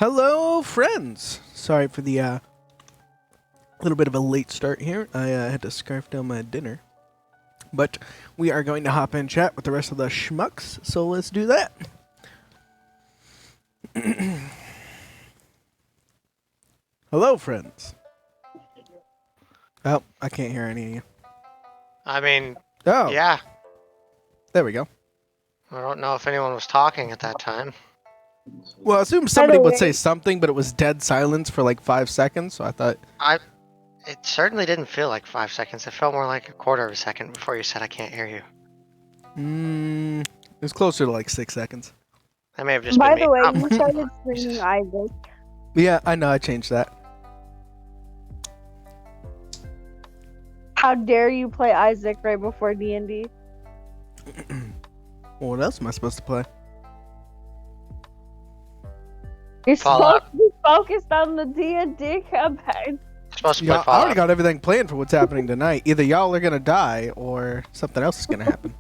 Hello, friends! Sorry for the little bit of a late start here. I had to scarf down my dinner. But we are going to hop in chat with the rest of the schmucks, so let's do that. Hello, friends. Oh, I can't hear any of you. I mean, Oh, yeah. there we go. I don't know if anyone was talking at that time. Well, I assumed somebody would say something, but it was dead silence for like 5 seconds, so I thought... It certainly didn't feel like 5 seconds. It felt more like a quarter of a second before you said I can't hear you. it was closer to like 6 seconds. That may have just By been me. the way, Oh, you started streaming Isaac. Yeah, I know, I changed that. How dare you play Isaac right before D&D? Well, what else am I supposed to play? You're Fallout. supposed to be focused on the D&D campaign. supposed to play Yeah, I already Fallout. got everything planned for what's happening tonight. Either y'all are gonna die, or something else is gonna happen.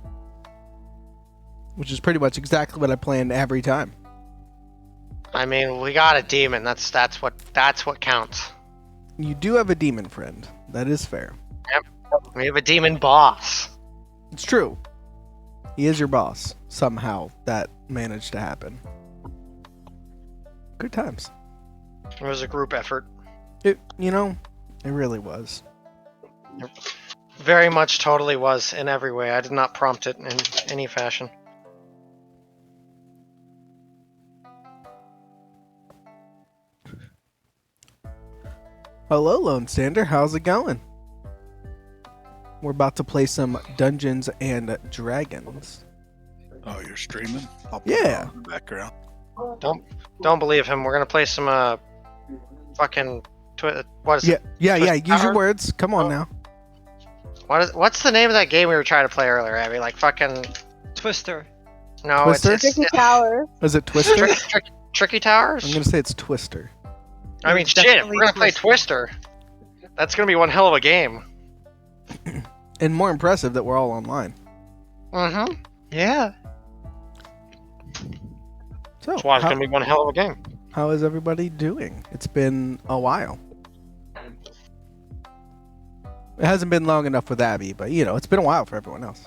Which is pretty much exactly what I planned every time. I mean, we got a demon. That's what counts. You do have a demon friend. That is fair. We have a demon boss. It's true. He is your boss. Somehow that managed to happen. Good times. It was a group effort. It really was. Very much totally was in every way. I did not prompt it in any fashion. Hello, Lone Stander. How's it going? We're about to play some Dungeons and Dragons. Oh, you're streaming? I'll Yeah. put it on in the background. Don't believe him. We're gonna play some fucking what is it? Yeah. Use your Tower? words. Come on now. What's the name of that game we were trying to play earlier, Abby? Like fucking Twister. no, Twister? it's Tricky Tower. Is it Twister? Tricky Towers. I'm gonna say it's Twister. I mean, It's shit, if definitely we're gonna play Twister, that's gonna be one hell of a game. And more impressive that we're all online. Mm-hmm. Yeah. So, That's why it's gonna be one hell of a game. how is everybody doing? It's been a while. It hasn't been long enough with Abby, but it's been a while for everyone else.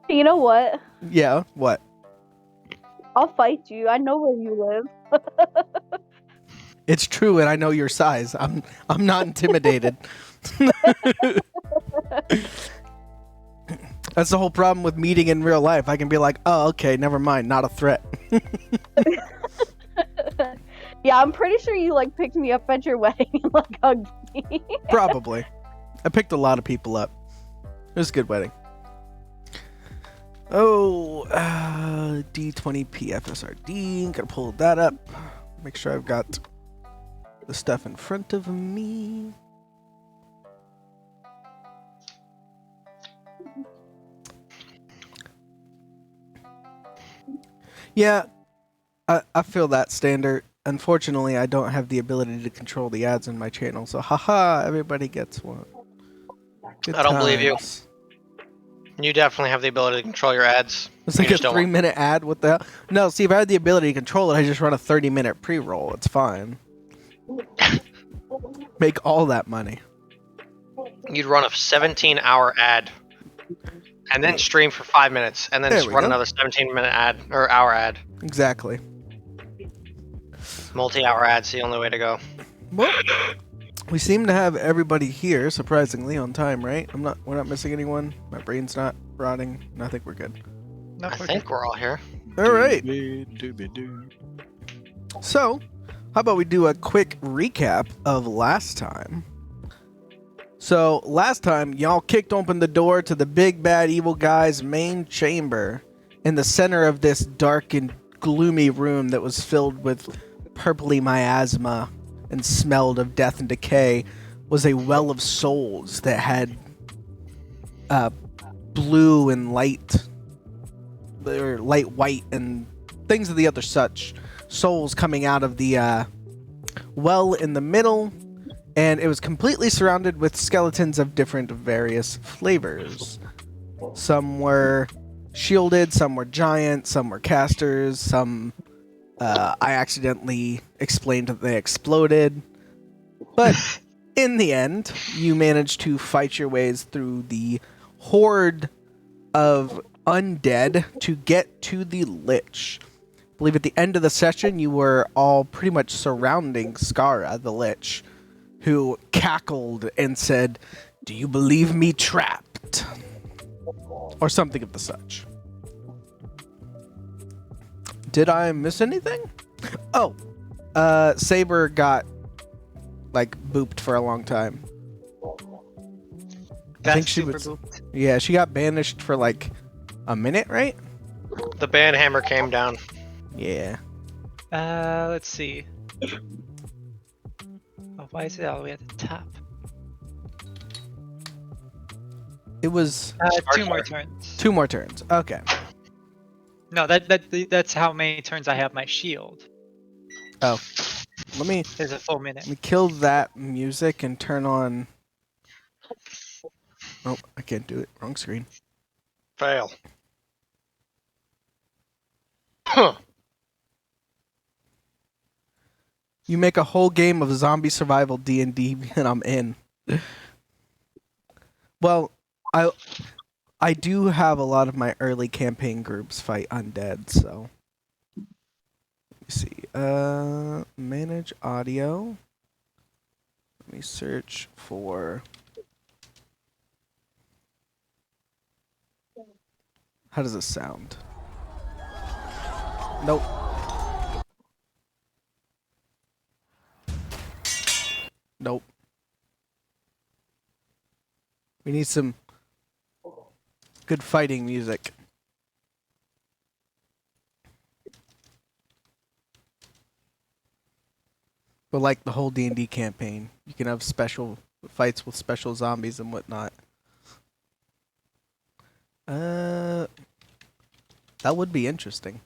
You know what? Yeah, what? I'll fight you. I know where you live. It's true, and I know your size. I'm not intimidated. That's the whole problem with meeting in real life. I can be like, oh, okay, never mind, not a threat. Yeah, I'm pretty sure you picked me up at your wedding and hugged me. Probably. I picked a lot of people up. It was a good wedding. Oh, D20 PFSRD. Gotta pull that up. Make sure I've got the stuff in front of me. Yeah, I feel that, Standard. Unfortunately, I don't have the ability to control the ads in my channel, so haha, everybody gets one. Good I don't believe you. times. You definitely have the ability to control your ads. It's You like a just don't want- 3-minute ad. What the hell? No, see, if I had the ability to control it, I just run a 30-minute pre-roll. It's fine. Make all that money. You'd run a 17-hour ad, and then stream for 5 minutes, and then There just we run go. another 17-minute ad or hour ad. Exactly. Multi-hour ads the only way to go. Well, we seem to have everybody here, surprisingly, on time, right? We're not missing anyone. My brain's not rotting. I think we're good. No, I think we're all here. All right. Doobie-doo. So, how about we do a quick recap of last time? So, last time, y'all kicked open the door to the big bad evil guy's main chamber. In the center of this dark and gloomy room that was filled with purpley miasma and smelled of death and decay was a well of souls that had blue and light, or light white and things of the other such souls coming out of the well in the middle, and it was completely surrounded with skeletons of different various flavors. Some were shielded, some were giant, some were casters, some I accidentally explained that they exploded, but in the end, you managed to fight your ways through the horde of undead to get to the Lich. I believe at the end of the session, you were all pretty much surrounding Skara, the Lich, who cackled and said, "Do you believe me trapped?" Or something of the such. Did I miss anything? Oh, Saber got, like, booped for a long time. I think she was. Yeah, she got banished for, like, a minute, right? The ban hammer came down. Yeah. Let's see. Oh, why is it all the way at the top? It was Two more turns. 2 more turns. Okay. No, that's how many turns I have my shield. Oh. Let me There's a full minute. kill that music and turn on... Oh, I can't do it. Wrong screen. Fail. Huh. You make a whole game of zombie survival D&D and I'm in. Well, I do have a lot of my early campaign groups fight undead, so... Let me see. Manage audio. Let me search for... How does it sound? Nope. Nope. We need some good fighting music. But like the whole D&D campaign, you can have special fights with special zombies and whatnot. That would be interesting.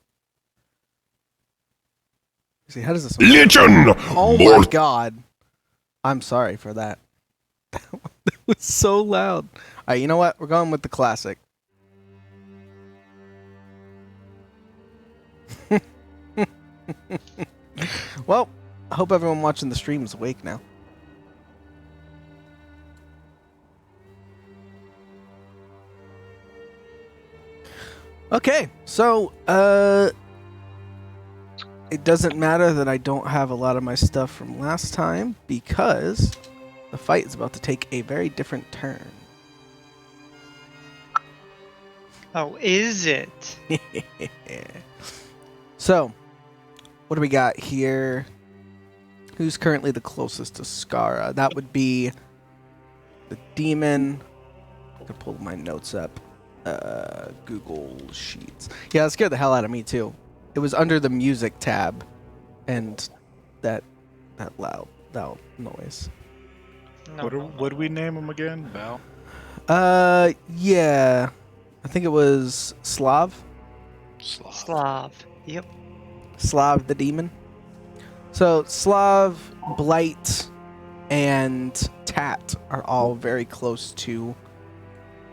See, how does this sound? Legion! Oh my god. I'm sorry for that. That was so loud. Alright, you know what? We're going with the classic. Well, I hope everyone watching the stream is awake now. Okay, so, it doesn't matter that I don't have a lot of my stuff from last time because the fight is about to take a very different turn. Oh, is it? So, what do we got here? Who's currently the closest to Skara? That would be the demon. I can pull my notes up. Google Sheets. Yeah, that scared the hell out of me too. It was under the music tab, and that loud noise. No. What do we name him again? Val? Yeah. I think it was Slav. Slav. Yep. Slav the demon. So Slav, Blight, and Tat are all very close to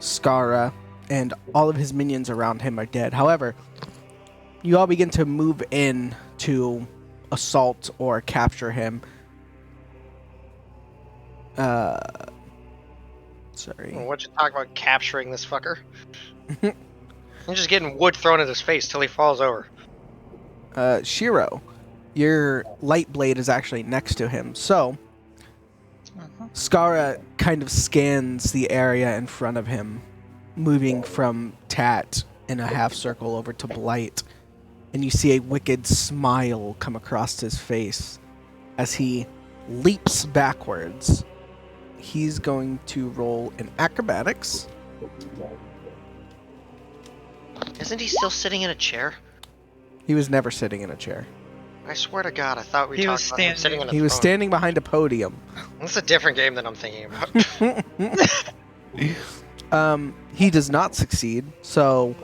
Skara, and all of his minions around him are dead. However, you all begin to move in to assault or capture him. Sorry. What'd you talk about capturing this fucker? I'm just getting wood thrown at his face till he falls over. Shiro, your light blade is actually next to him. So, Skara kind of scans the area in front of him, moving from Tat in a half circle over to Blight. And you see a wicked smile come across his face as he leaps backwards. He's going to roll an acrobatics. Isn't he still sitting in a chair? He was never sitting in a chair. I swear to God, I thought we He talked was about him sitting on a He was throne. standing behind a podium. That's a different game than I'm thinking about. He does not succeed, so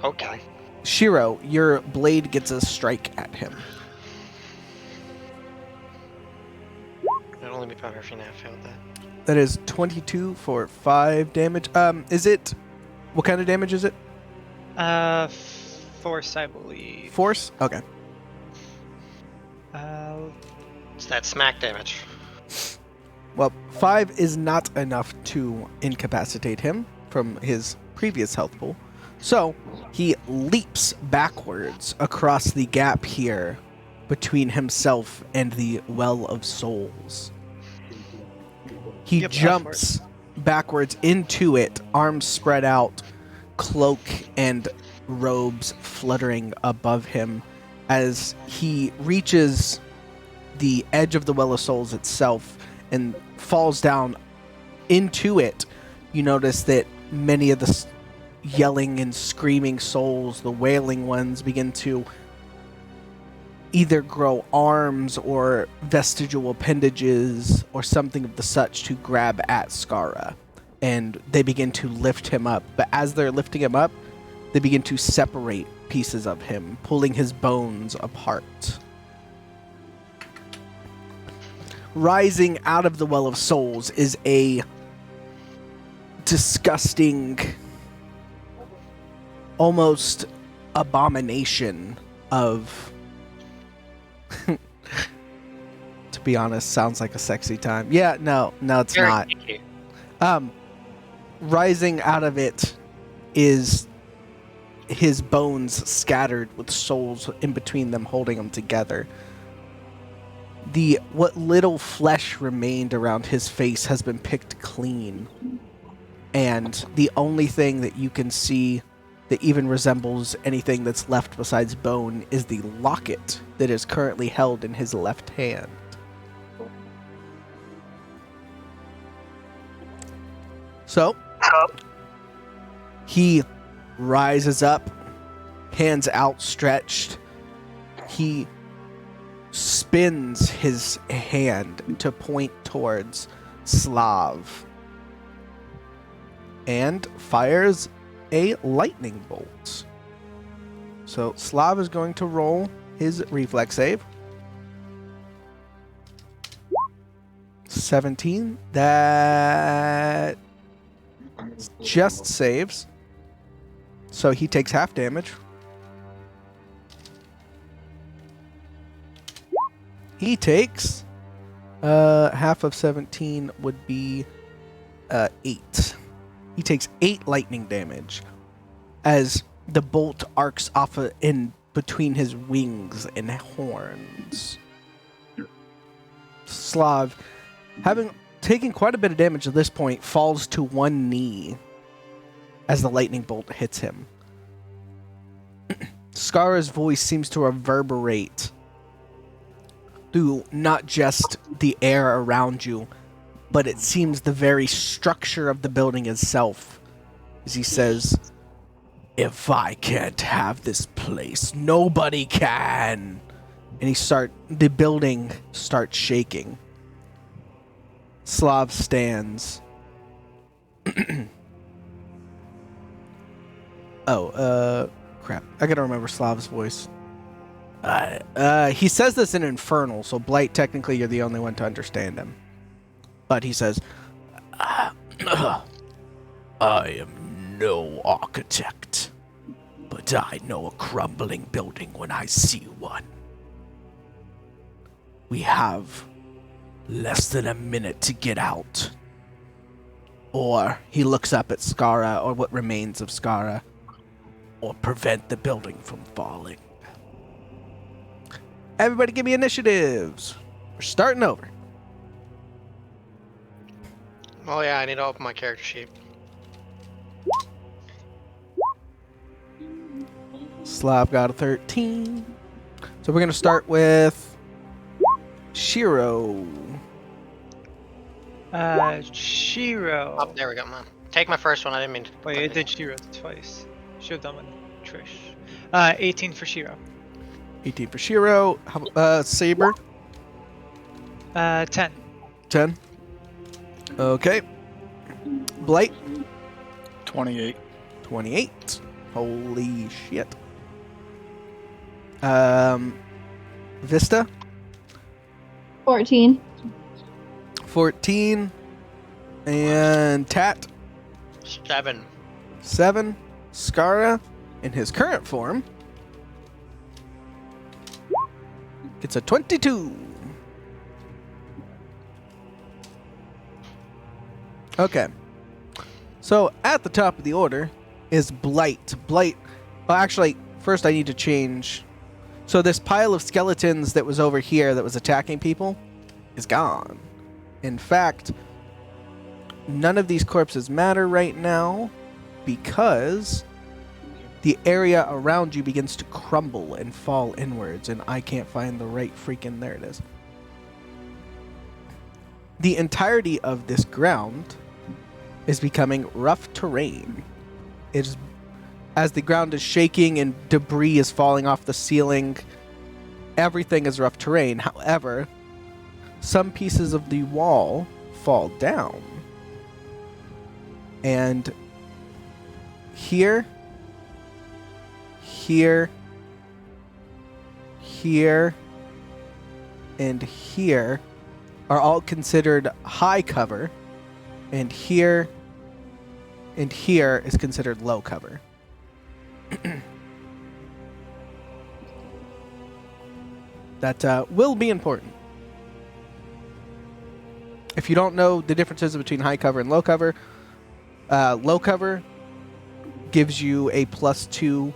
Okay. Shiro, your blade gets a strike at him. It'll only be better if you now failed that. That is 22 for 5 damage. Is it... What kind of damage is it? Force, I believe. Force? Okay. It's that smack damage. Well, 5 is not enough to incapacitate him from his previous health pool. So, he leaps backwards across the gap here between himself and the Well of Souls. He Yep, jumps backwards into it, arms spread out, cloak and robes fluttering above him. As he reaches the edge of the Well of Souls itself and falls down into it, you notice that many of the yelling and screaming souls, the wailing ones, begin to either grow arms or vestigial appendages or something of the such to grab at Skara. And they begin to lift him up. But as they're lifting him up, they begin to separate pieces of him, pulling his bones apart. Rising out of the Well of Souls is a disgusting, almost abomination of, to be honest, sounds like a sexy time. Yeah, no, it's Very not. kinky. Rising out of it is his bones scattered with souls in between them, holding them together. What little flesh remained around his face has been picked clean, and the only thing that you can see that even resembles anything that's left besides bone is the locket that is currently held in his left hand. So, he rises up, hands outstretched. He spins his hand to point towards Slav and fires a lightning bolt. So Slav is going to roll his reflex save. 17. That just saves. So he takes half damage. He takes half of 17 would be 8. He takes 8 lightning damage as the bolt arcs off in between his wings and horns. Slav, having taken quite a bit of damage at this point, falls to one knee as the lightning bolt hits him. Skara's voice seems to reverberate through not just the air around you, but it seems the very structure of the building itself. As he says, "If I can't have this place, nobody can." And the building starts shaking. Slav stands. Crap. I gotta remember Slav's voice. He says this in Infernal, so Blight, technically you're the only one to understand him. But he says, "I am no architect, but I know a crumbling building when I see one. We have less than a minute to get out." Or he looks up at Skara, or what remains of Skara, "or prevent the building from falling." Everybody give me initiatives. We're starting over. Oh yeah, I need to open my character sheet. Slav got a 13. So we're going to start with Shiro. Shiro. Oh, there we go. Take my first one. I didn't mean to. Wait, I did Shiro twice. Should have done with Trish. 18 for Shiro. 18 for Shiro. Saber. 10. 10. Okay. Blight. 28. 28. Holy shit. Vista. 14. 14. And Tat. 7. 7. Skara in his current form It's a 22. Okay. So at the top of the order is Blight. Blight. Well, actually, first I need to change. So this pile of skeletons that was over here that was attacking people is gone. In fact, none of these corpses matter right now because the area around you begins to crumble and fall inwards, and I can't find the right freaking... There it is. The entirety of this ground is becoming rough terrain. It's as the ground is shaking and debris is falling off the ceiling. Everything is rough terrain. However, some pieces of the wall fall down. And here, and here are all considered high cover, and here and here is considered low cover. That will be important. If you don't know the differences between high cover and low cover gives you a +2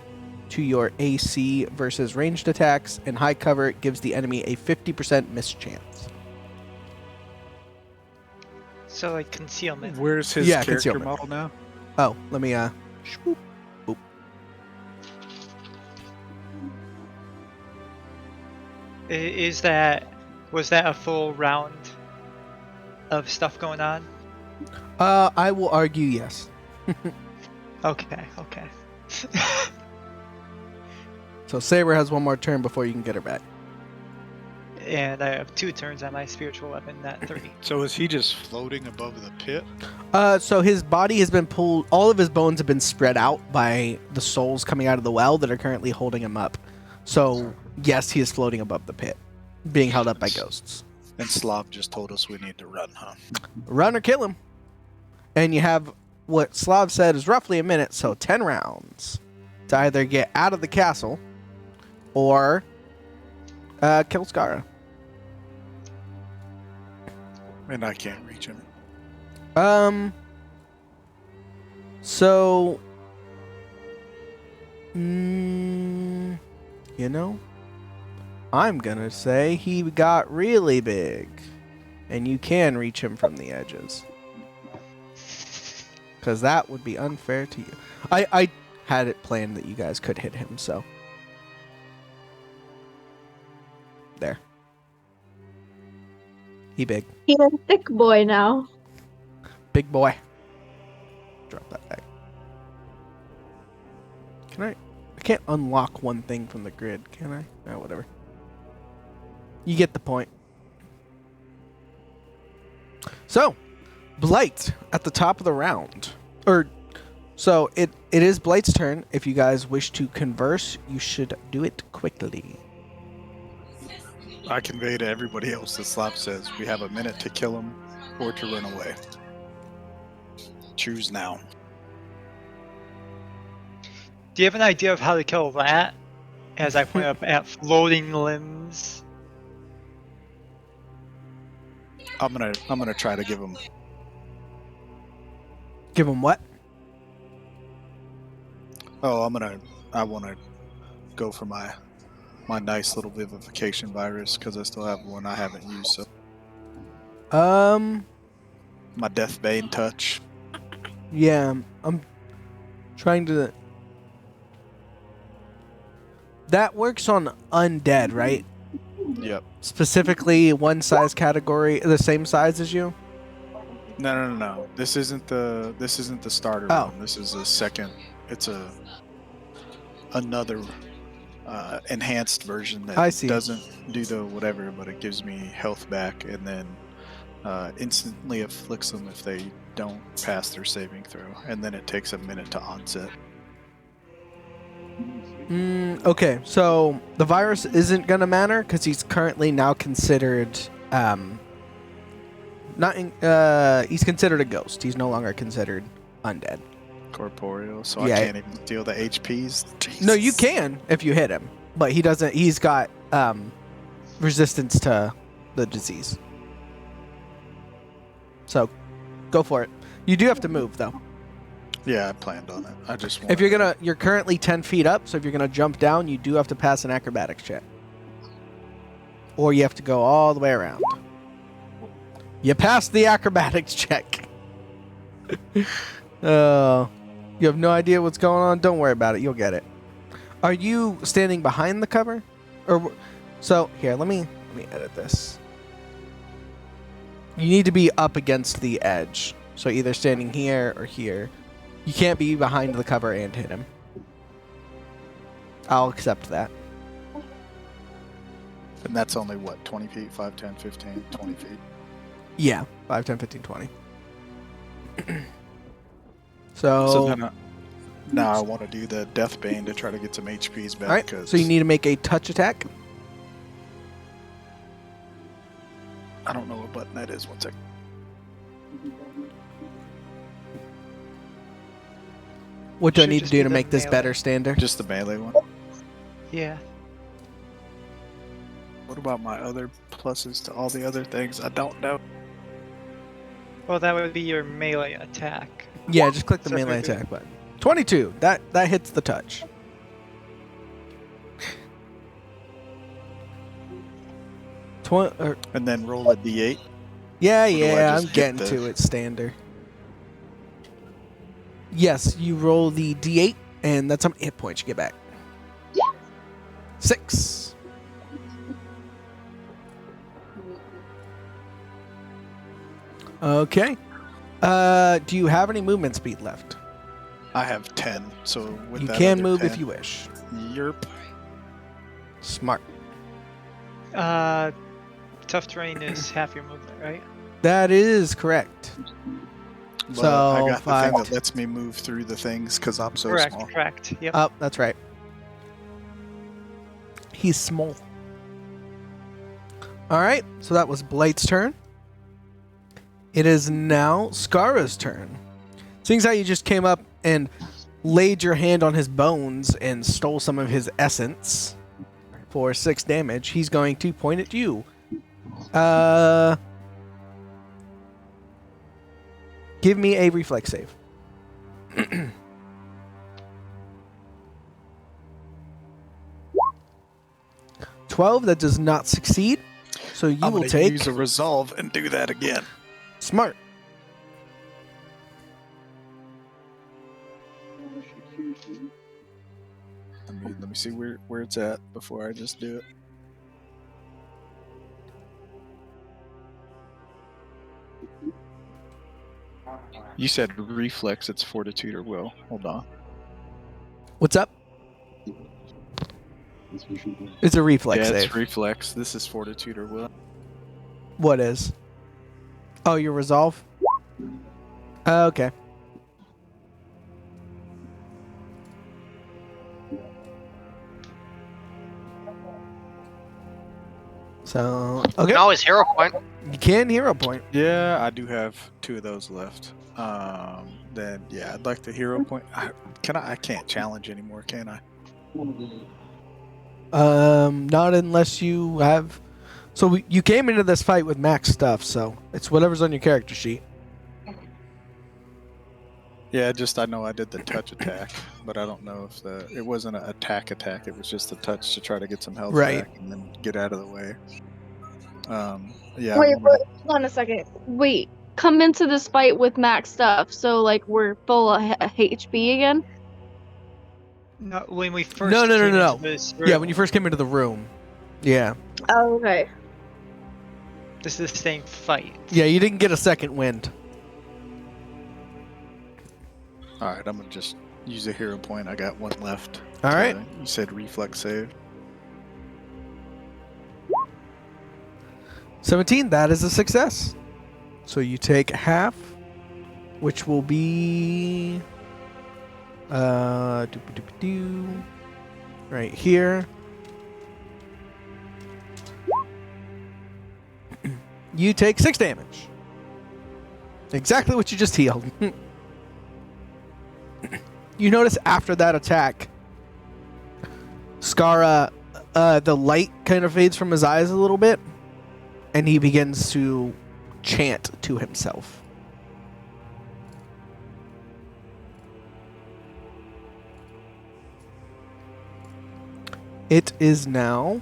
to your AC versus ranged attacks, and high cover gives the enemy a 50% miss chance. So like concealment. Where's his character concealment. model now? Oh, let me swoop. Boop. Was that a full round of stuff going on? I will argue yes. Okay. So Saber has one more turn before you can get her back. And I have 2 turns on my spiritual weapon, not 3. So is he just floating above the pit? So his body has been pulled. All of his bones have been spread out by the souls coming out of the well that are currently holding him up. So yes, he is floating above the pit, being held up by ghosts. And Slav just told us we need to run, huh? Run or kill him. And you have what Slav said is roughly a minute, so 10 rounds to either get out of the castle or kill Skara. And I can't reach him. So, you know, I'm gonna say he got really big, and you can reach him from the edges. Because that would be unfair to you. I had it planned that you guys could hit him, so. There. He big. He's a thick boy now. Big boy. Drop that back. Can I can't unlock one thing from the grid, can I? Oh, whatever. You get the point. So, Blight at the top of the round. So it is Blight's turn. If you guys wish to converse, you should do it quickly. I convey to everybody else that Slav says we have a minute to kill him or to run away. Choose now. Do you have an idea of how to kill that? As I point up at floating limbs. I'm gonna try to give him. Give him what? Oh, I want to go for my nice little vivification virus because I still have one I haven't used. So my Deathbane touch. Yeah, I'm trying to. That works on undead, right? Yep. Specifically, one size category, the same size as you. No. This isn't the starter one. This is a second. It's another enhanced version that I see. Doesn't do the whatever, but it gives me health back and then instantly afflicts them if they don't pass their saving throw, and then it takes a minute to onset. Okay, so the virus isn't gonna matter because he's currently now considered he's considered a ghost. He's no longer considered undead. Corporeal, so Yeah. I can't even deal the HPs. Jesus. No, you can if you hit him, but he doesn't. He's got resistance to the disease. So, go for it. You do have to move though. Yeah, I planned on it. I just If you're currently 10 feet up, so if you're gonna jump down, you do have to pass an acrobatics check, or you have to go all the way around. You passed the acrobatics check. You have no idea what's going on. Don't worry about it. You'll get it. Are you standing behind the cover, or so? Here, let me edit this. You need to be up against the edge, so either standing here or here. You can't be behind the cover and hit him. I'll accept that. And that's only what, 20 feet, 5, 10, 15, 20 feet. Yeah, 5, 10, 15, 20. So then now I want to do the Death Bane to try to get some HPs back. All right, so you need to make a touch attack. I don't know what button that is. 1 second. What do I Should need to just do be to the make this melee. better, Stander? Just the melee one. Yeah. What about my other pluses to all the other things? I don't know. Well, that would be your melee attack. Yeah, just click the So if melee I do- attack button. 22. That hits the touch. And then roll a d8. Yeah, do I yeah, just I'm hit getting the- to it, Stander. Yes, you roll the d8, and that's how many hit points you get back. 6. Okay. Do you have any movement speed left? I have 10. So with You that can other move 10, if you wish. Yerp. Smart. Tough terrain is half your movement, right? That is correct. But So, I got the 5. thing that lets me move through the things because I'm so correct, small. correct. Yep. Oh, that's right. He's small. All right, so that was Blight's turn. It is now Skara's turn. Seeing as how you just came up and laid your hand on his bones and stole some of his essence for 6 damage, he's going to point at you. Give me a reflex save. 12, that does not succeed. So you I'm will gonna take use a resolve and do that again. smart. Let me see where it's at before I just do it. You said reflex, it's fortitude or will. Hold on. What's up? It's a reflex yeah, save. it's reflex. This is fortitude or will. What is? Oh, your resolve? Okay. So, You okay. can always hero point. You can hero point. Yeah, I do have 2 of those left. Then yeah, I'd like the hero point. I can't challenge anymore, can I? Not unless you have. So you came into this fight with max stuff, so it's whatever's on your character sheet. Yeah, I know I did the touch attack, but I don't know if it wasn't an attack. It was just a touch to try to get some health Right. back and then get out of the way. Yeah. Wait, I'm gonna- hold on a second. Wait, come into this fight with max stuff, so like we're full of HP again? No, when we first No. came into this Yeah, room, when you first came into the room. Yeah. Oh, okay. this is the same fight. Yeah, you didn't get a second wind. All right, I'm gonna just use a hero point. I got 1 left. All right. You said reflex save. 17, that is a success. So you take half, which will be right here. You take 6 damage. Exactly what you just healed. You notice after that attack, Skara the light kind of fades from his eyes a little bit, and he begins to chant to himself. It is now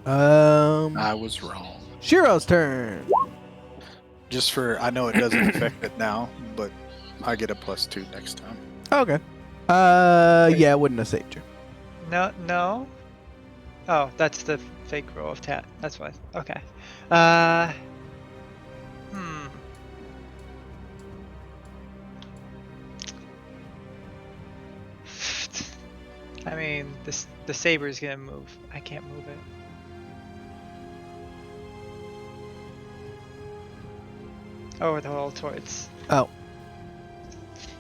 I was wrong. Shiro's turn. I know it doesn't affect it now, but I get a +2 next time. Okay. Yeah, it wouldn't have saved you. No. Oh, that's the fake roll of tat. That's why. Okay. I mean, the saber is gonna move. I can't move it. Over the whole towards. Oh,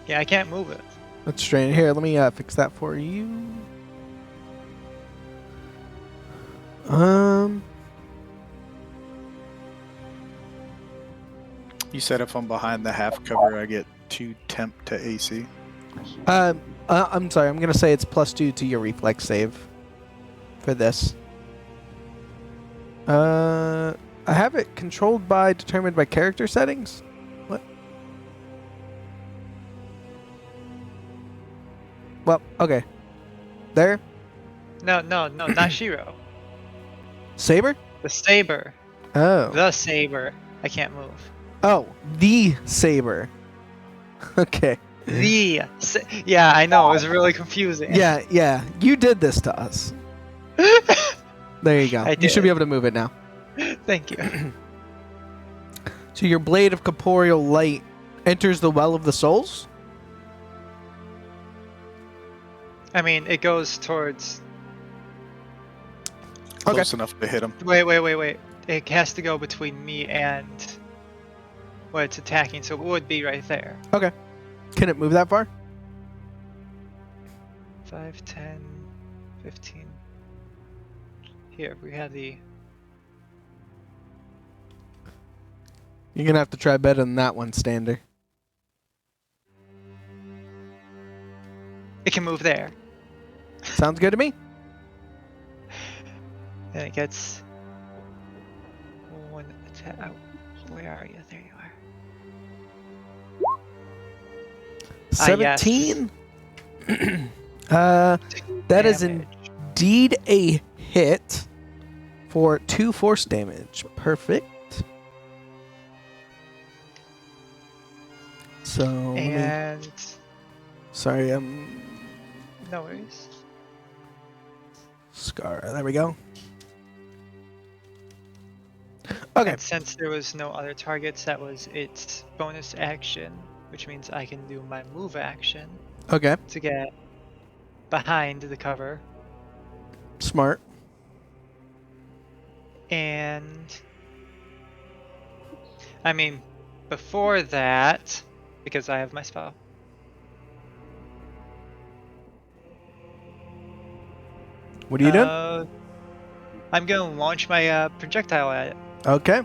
Yeah, I can't move it. that's strange. Here, let me fix that for you. You said if I'm behind the half cover, I get 2 temp to AC. I'm sorry. I'm gonna say it's +2 to your reflex save for this. I have it controlled by, determined by character settings. What? Well, okay. There. No, not Shiro. Saber. The saber. Oh. The saber. I can't move. Oh, the saber. Okay. Yeah, I know. It was really confusing. Yeah. You did this to us. There you go. I You should did. be able to move it now. Thank you. So your blade of corporeal light enters the well of the souls? I mean, it goes towards. Okay. Close enough to hit him. Wait. It has to go between me and what it's attacking, so it would be right there. Okay. Can it move that far? 5, 10, 15. Here, we have the. You're going to have to try better than that one, Stander. It can move there. Sounds good to me. And it gets one attack. Oh, where are you? There you are. 17? That is Damage. indeed a hit for 2 force damage. Perfect. So, let me- And sorry, no worries. Scar. There we go. Okay. And since there was no other targets, that was its bonus action, which means I can do my move action Okay. to get behind the cover. Smart. And I mean, before that, because I have my spell. What are you doing? I'm gonna launch my projectile at it, Okay.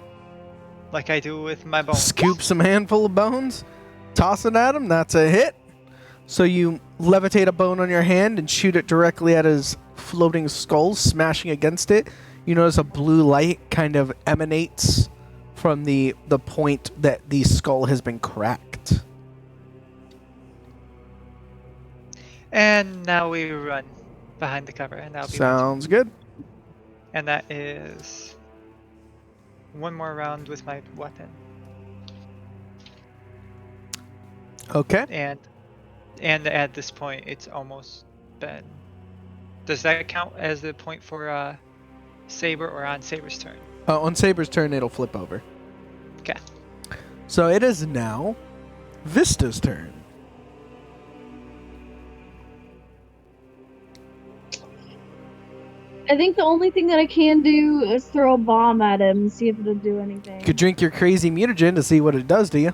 like I do with my bones. Scoop some handful of bones, toss it at him. That's a hit. So you levitate a bone on your hand and shoot it directly at his floating skull, smashing against it. You notice a blue light kind of emanates from the point that the skull has been cracked. And now we run behind the cover, and that'll be my turn. Sounds good. And that is one more round with my weapon. Okay. And at this point, it's almost been. Does that count as the point for Saber or on Saber's turn? On Saber's turn, it'll flip over. Okay. So it is now Vista's turn. I think the only thing that I can do is throw a bomb at him and see if it'll do anything. You could drink your crazy mutagen to see what it does to you.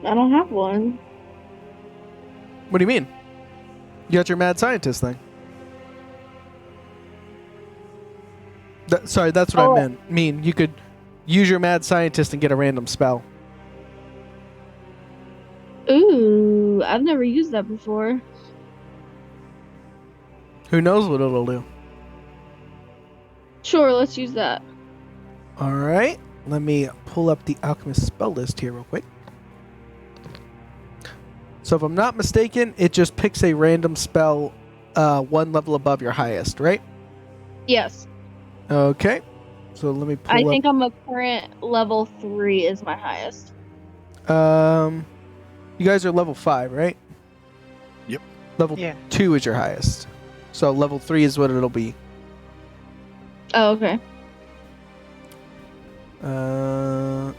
I don't have one. What do you mean? You got your mad scientist thing. Sorry, that's what Oh. I mean. You could use your mad scientist and get a random spell. Ooh, Ooh, I've never used that before. Who knows what it'll do? Sure, let's use that. All right. Let me pull up the Alchemist spell list here real quick. So if I'm not mistaken, it just picks a random spell one level above your highest, right? Yes. Okay. So let me pull I up. think I'm a current level 3 is my highest. You guys are level 5, right? Yep. Level Yeah. 2 is your highest. So level 3 is what it'll be. Oh, okay. I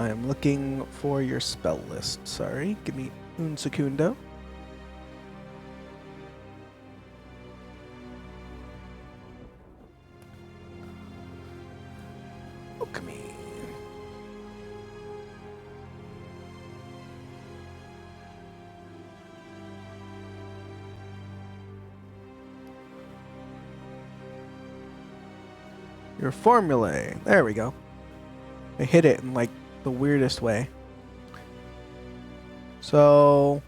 am looking for your spell list. Sorry. Give me un secundo. Alchemy. Your formulae. There we go. I hit it in like the weirdest way. So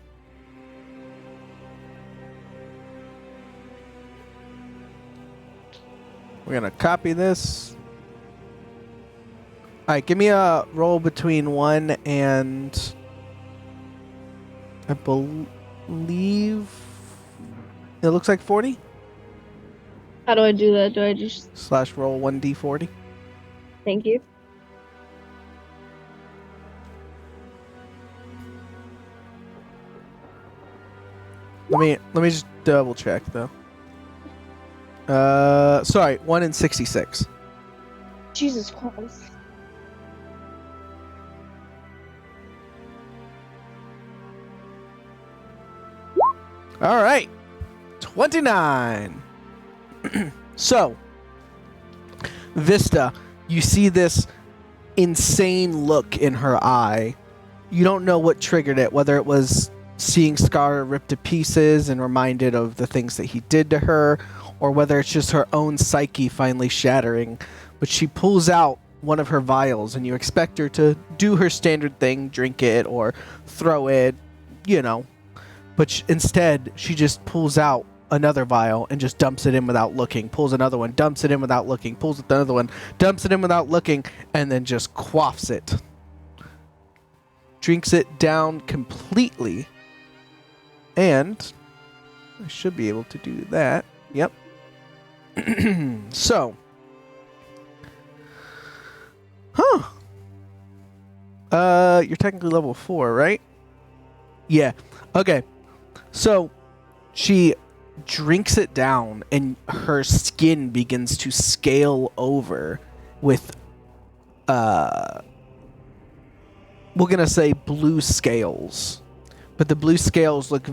we're gonna copy this. Alright, give me a roll between 1 and I believe it looks like 40 How do I do that? Do I just... / roll 1d40. Thank you. Let me just double check though. Sorry, 1 in 66. Jesus Christ. All right, 29. So, Vista, you see this insane look in her eye. You don't know what triggered it, whether it was seeing Scar ripped to pieces and reminded of the things that he did to her, or whether it's just her own psyche finally shattering. But she pulls out one of her vials, and you expect her to do her standard thing, drink it or throw it, you know. But instead, she just pulls out another vial and just dumps it in without looking, pulls another one, dumps it in without looking, pulls another one, dumps it in without looking, and then just quaffs it. Drinks it down completely. And I should be able to do that. Yep. So. You're technically level 4, right? Yeah. Okay. So she drinks it down and her skin begins to scale over with we're gonna say blue scales. But the blue scales look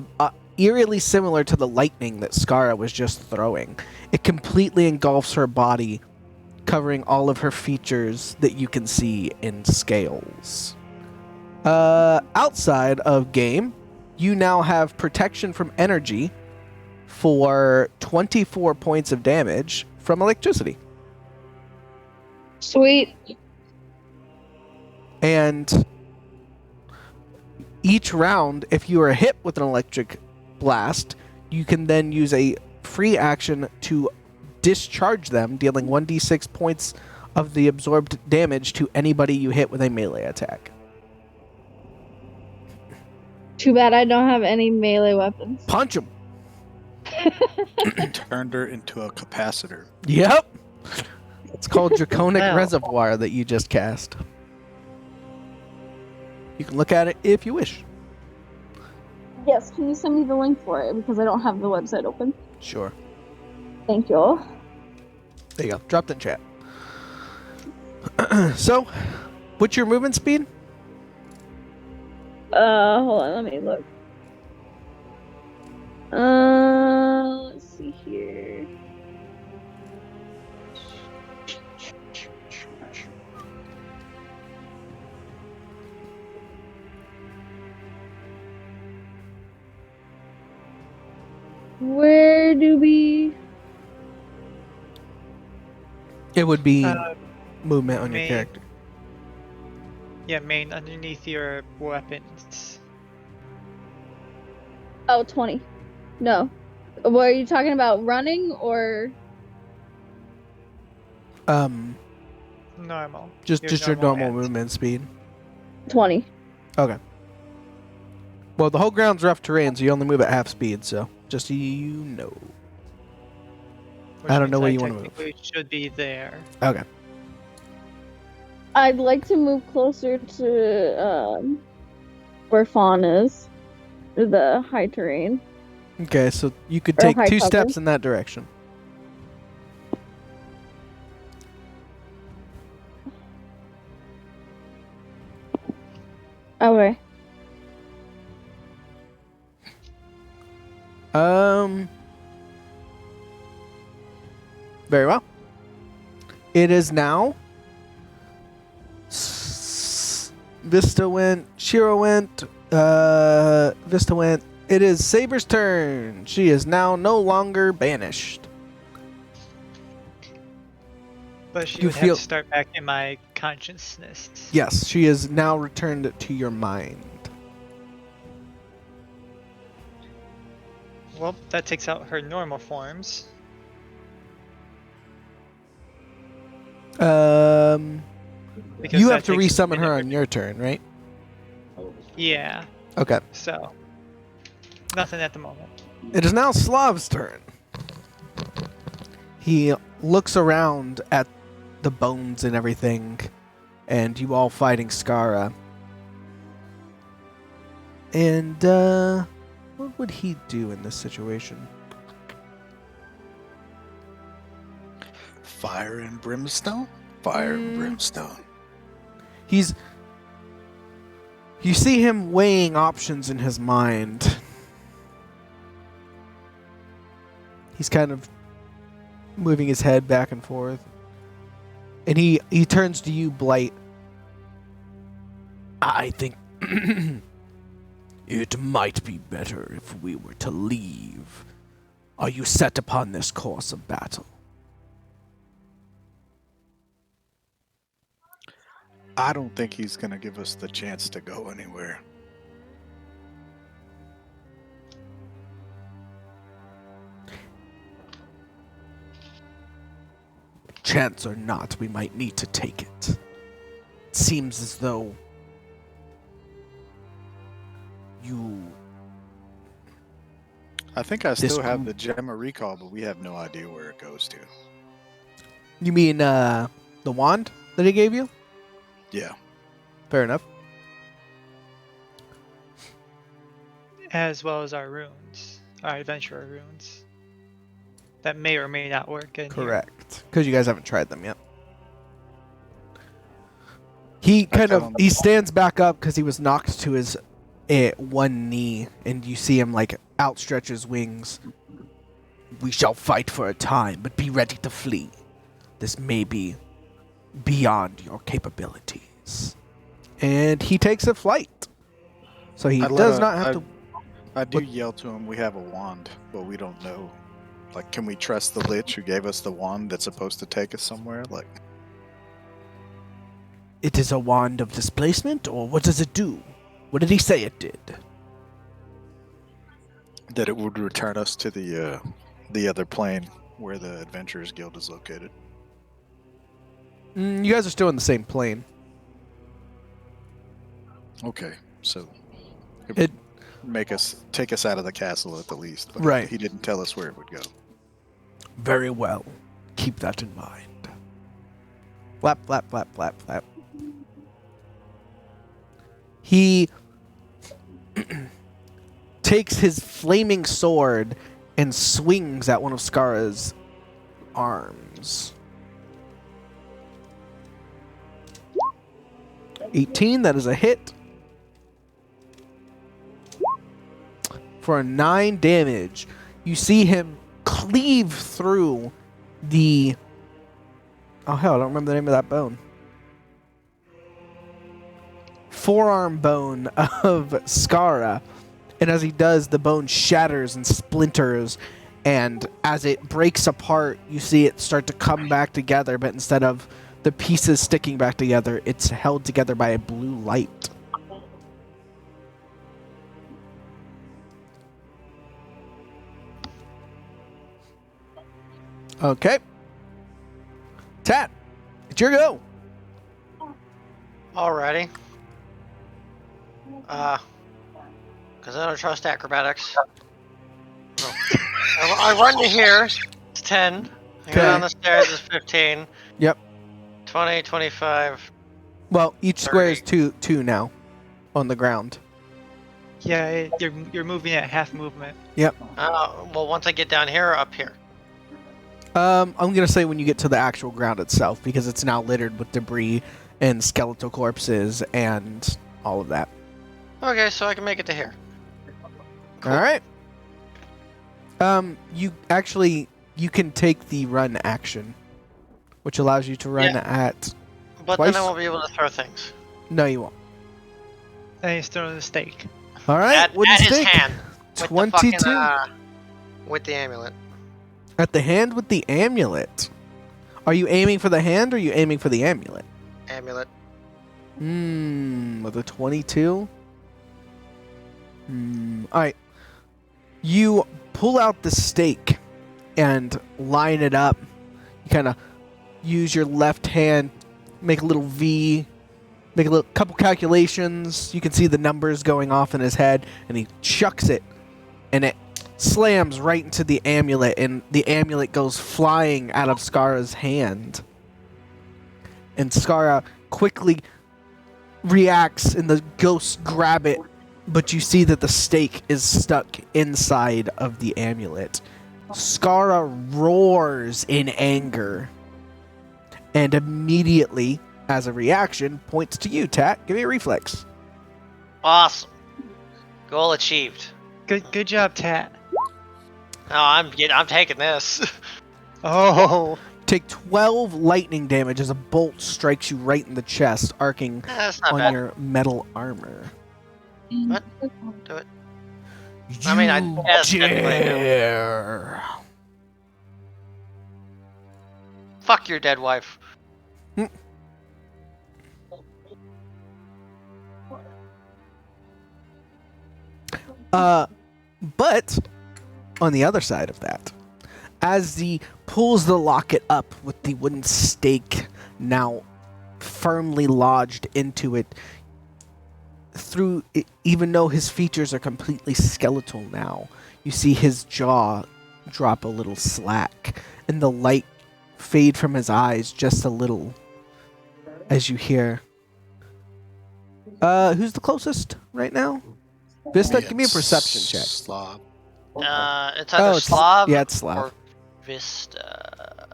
eerily similar to the lightning that Skara was just throwing. It completely engulfs her body, covering all of her features that you can see in scales. Outside of game, you now have protection from energy for 24 points of damage from electricity. Sweet. And each round, if you are hit with an electric blast, you can then use a free action to discharge them, dealing 1d6 points of the absorbed damage to anybody you hit with a melee attack. Too bad I don't have any melee weapons. Punch him! Turned her into a capacitor. Yep! It's called Draconic Wow. Reservoir that you just cast. You can look at it if you wish. Yes, can you send me the link for it? Because I don't have the website open. Sure. Thank you all. There you go. Dropped in chat. So, what's your movement speed? Hold on, let me look. Let's see here. Where do we... It would be movement on your me. character. Yeah, main underneath your weapons. Oh, 20. No. What are you talking about? Running or? Normal. Just your normal hands. movement speed. 20. Okay. Well, the whole ground's rough terrain, so you only move at half speed. So just so you know. Which I don't know means where you wanna move. technically should be there. Okay. I'd like to move closer to where Fawn is. The high terrain. Okay, so you could Or take high 2 cover. steps in that direction. Okay. Very well. It is now. Vista went. Shiro went. Vista went. It is Saber's turn. She is now no longer banished. But she You would feel- have to start back in my consciousness. Yes, she is now returned to your mind. Well, that takes out her normal forms. Because You that have to takes a resummon her minute. on your turn, right? Yeah, Okay. so nothing at the moment. It is now Slav's turn. He looks around at the bones and everything, and you all fighting Skara. And, what would he do in this situation? Fire and brimstone? Fire and brimstone. You see him weighing options in his mind. He's kind of moving his head back and forth. And he turns to you, Blight. I think it might be better if we were to leave. Are you set upon this course of battle? I don't think he's going to give us the chance to go anywhere. Chance or not, we might need to take it. It seems as though you... I think I This still have group- the gem of recall, but we have no idea where it goes to. You mean, the wand that he gave you? Yeah. Fair enough. As well as our runes, our adventurer runes. That may or may not work in here. Correct. Because you guys haven't tried them yet. He kind tell of, him- he stands back up because he was knocked to his one knee, and you see him, like, outstretch his wings. We shall fight for a time, but be ready to flee. This may be beyond your capabilities. And he takes a flight. So he I'd let does a- not have to... I do What- yell to him, we have a wand, but we don't know. Like, can we trust the Lich who gave us the wand that's supposed to take us somewhere? Like, It is a wand of displacement, or what does it do? What did he say it did? that it would return us to the other plane where the Adventurers Guild is located. You guys are still in the same plane. Okay, so It- take us out of the castle at the least. But Right. He didn't tell us where it would go. Very well. Keep that in mind. Flap, flap, flap, flap, flap. He takes his flaming sword and swings at one of Skara's arms. 18, that is a hit. For 9 damage. You see him cleave through the... Oh, hell, I don't remember the name of that bone. Forearm bone of Skara. And as he does, the bone shatters and splinters. And as it breaks apart, you see it start to come back together. But instead of the pieces sticking back together. It's held together by a blue light. Okay. Tat, it's your go. Alrighty. Because I don't trust acrobatics. No. I run to here. It's 10. I go down the stairs. It's 15. Yep. 20, 25. Well, each square is 30. two now on the ground. Yeah, you're moving at half movement. Well, once I get down here or up here? I'm gonna say when you get to the actual ground itself, because it's now littered with debris and skeletal corpses and all of that. Okay, so I can make it to here. Cool. All right. You can take the run action, which allows you to run at. But twice? then I won't be able to throw things. No, you won't. And he's throwing the stake. All right. At Wooden his stake. hand. 22. With the amulet. At the hand with the amulet. Are you aiming for the hand or are you aiming for the amulet? Amulet. With a 22? Alright. You pull out the stake and line it up. You kind of use your left hand, make a little V, make a little couple calculations. You can see the numbers going off in his head, and he chucks it, and it slams right into the amulet, and the amulet goes flying out of Skara's hand. And Skara quickly reacts, and the ghosts grab it, but you see that the stake is stuck inside of the amulet. Skara roars in anger, and immediately, as a reaction, points to you, Tat. Give me a reflex. Awesome. Goal achieved. Good job, Tat. No, I'm taking this. Oh. Take 12 lightning damage as a bolt strikes you right in the chest, arcing That's not on bad. your metal armor. What? Do it. I mean, I guess dare. Fuck your dead wife. But on the other side of that, as he pulls the locket up with the wooden stake now firmly lodged into it, even though his features are completely skeletal now, you see his jaw drop a little slack, and the light fade from his eyes just a little as you hear. Who's the closest right now? Vista, give me a perception check. Slav. It's either Slav yeah, it's Slav. or Vista.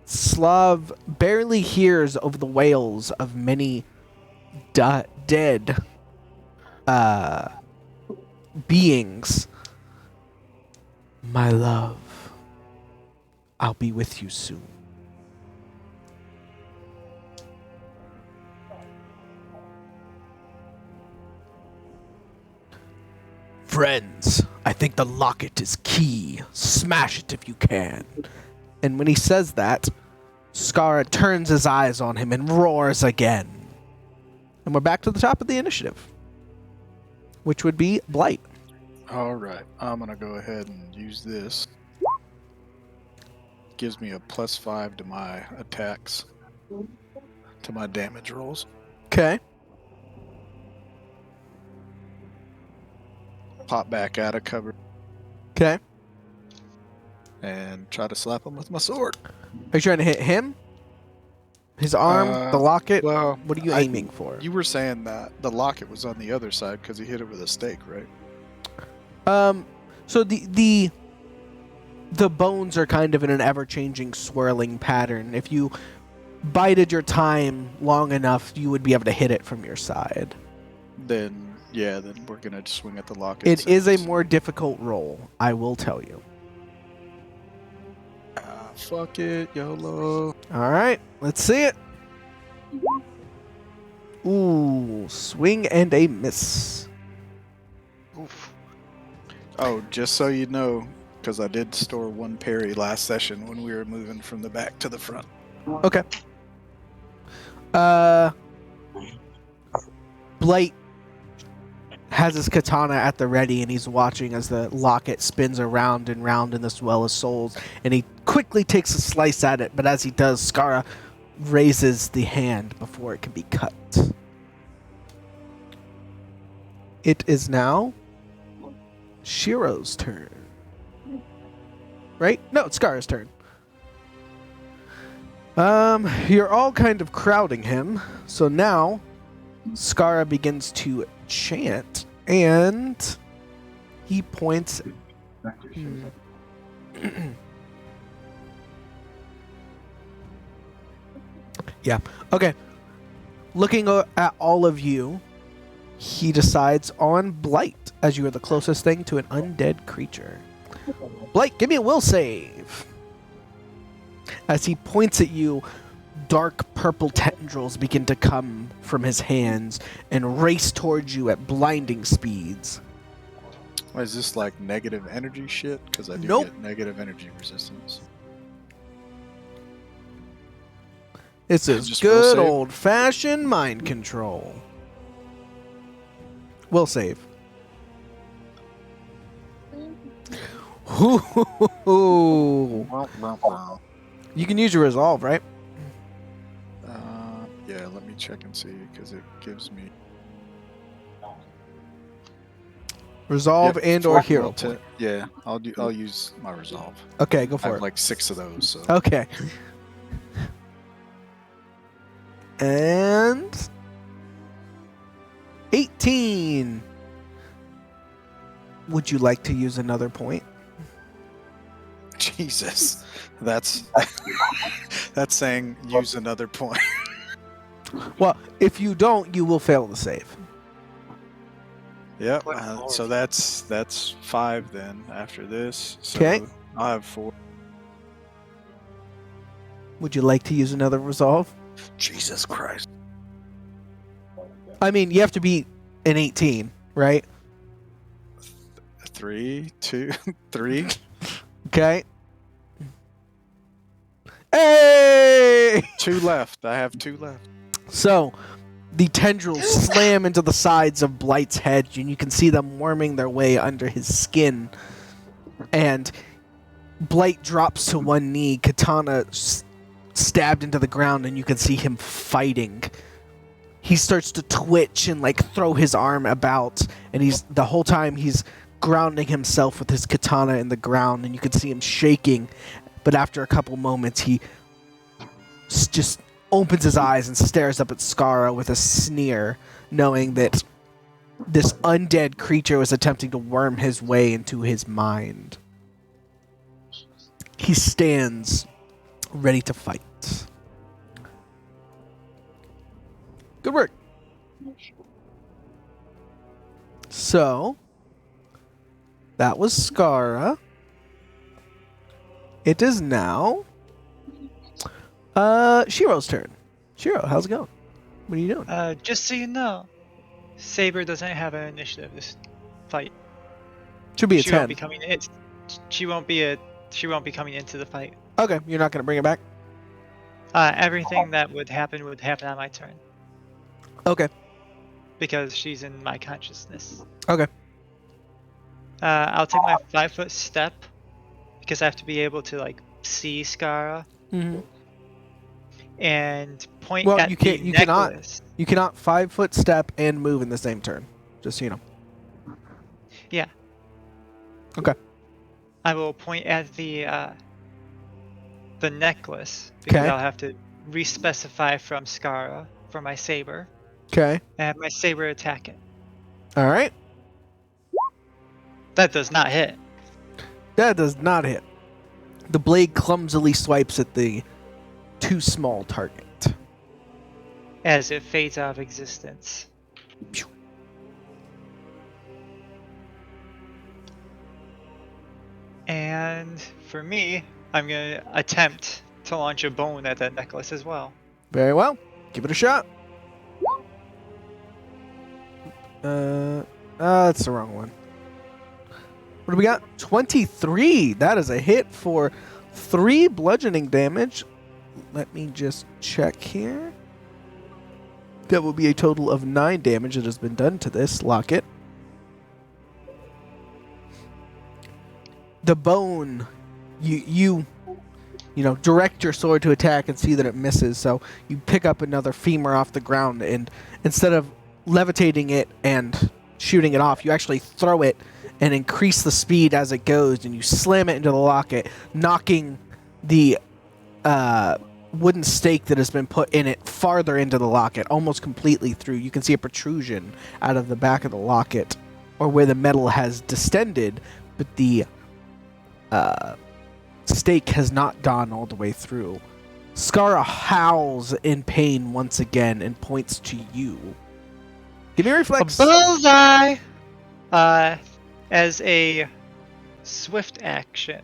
Slav barely hears over the wails of many dead beings. My love, I'll be with you soon. Friends, I think the locket is key. Smash it if you can. And when he says that, Skara turns his eyes on him and roars again. And we're back to the top of the initiative, which would be Blight. Alright, I'm gonna go ahead and use this. Gives me a +5 to my attacks, to my damage rolls. Okay. Pop back out of cover Okay. and try to slap him with my sword. Are you trying to hit him? His arm? The locket? Well, What are you aiming for? You were saying that the locket was on the other side because he hit it with a stake, right? So the bones are kind of in an ever-changing, swirling pattern. If you bided your time long enough, you would be able to hit it from your side. Then we're gonna swing at the locket. It is a since- more difficult roll, I will tell you. Fuck it, YOLO. All right, let's see it. Ooh, swing and a miss. Oof. Oh, just so you know, because I did store one parry last session when we were moving from the back to the front. Okay. Blight has his katana at the ready, and he's watching as the locket spins around and round in this well of souls, and he quickly takes a slice at it, but as he does, Skara raises the hand before it can be cut. It is now Shiro's turn. Right? No, it's Skara's turn. You're all kind of crowding him, so now Skara begins to chant, and he points. Yeah. Okay. Looking at all of you, he decides on Blight, as you are the closest thing to an undead creature. Blight, give me a will save. As he points at you, dark purple tendrils begin to come from his hands and race towards you at blinding speeds. Is this like negative energy shit? Because I do Nope. get negative energy resistance. This is Just will good save? old-fashioned mind control. Will save. Ooh. You can use your resolve, right? Yeah, let me check and see because it gives me Resolve Yep, and or well, hero to- point. Yeah, I'll use my resolve. Okay, go I for have it. like 6 of those. So Okay. And 18. Would you like to use another point? Jesus, that's that's saying use another point. Well, if you don't, you will fail the save. Yep. So that's 5 then after this. So 'Kay. I'll have 4. Would you like to use another resolve? Jesus Christ. I mean, you have to be an 18, right? 3, 2, 3. Okay. Hey! 2 left. I have 2 left. So, the tendrils slam into the sides of Blight's head, and you can see them worming their way under his skin. And Blight drops to one knee, katana stabbed into the ground, and you can see him fighting. He starts to twitch and throw his arm about, and the whole time he's grounding himself with his katana in the ground, and you can see him shaking. But after a couple moments, he just opens his eyes and stares up at Skara with a sneer, knowing that this undead creature was attempting to worm his way into his mind. He stands ready to fight. Good work. So, that was Skara. It is now Shiro's turn. Shiro, how's it going? What are you doing? Just so you know, Saber doesn't have an initiative this fight. Should be a She 10. won't be coming in. She won't be coming into the fight. Okay, you're not going to bring it back? Everything that would happen on my turn Okay. because she's in my consciousness. Okay. I'll take my 5-foot step because I have to be able to see Skara Mm-hmm. and point Well, at you the can't- you cannot- necklace. You cannot 5-foot step and move in the same turn. Just so you know. Yeah. Okay. I will point at the necklace because Okay. I'll have to re-specify from Skara for my saber Okay. and have my saber attack it. All right. That does not hit. That does not hit. The blade clumsily swipes at the too small target. As it fades out of existence. And for me, I'm gonna attempt to launch a bone at that necklace as well. Very well. Give it a shot. That's the wrong one. What do we got? 23. That is a hit for 3 bludgeoning damage. Let me just check here. That will be a total of 9 damage that has been done to this locket. The bone, you direct your sword to attack and see that it misses. So you pick up another femur off the ground, and instead of levitating it and shooting it off, you actually throw it and increase the speed as it goes, and you slam it into the locket, knocking the wooden stake that has been put in it farther into the locket, almost completely through. You can see a protrusion out of the back of the locket, or where the metal has distended, but the stake has not gone all the way through. Skara howls in pain once again and points to you. Give me a reflex. A bullseye! As a swift action,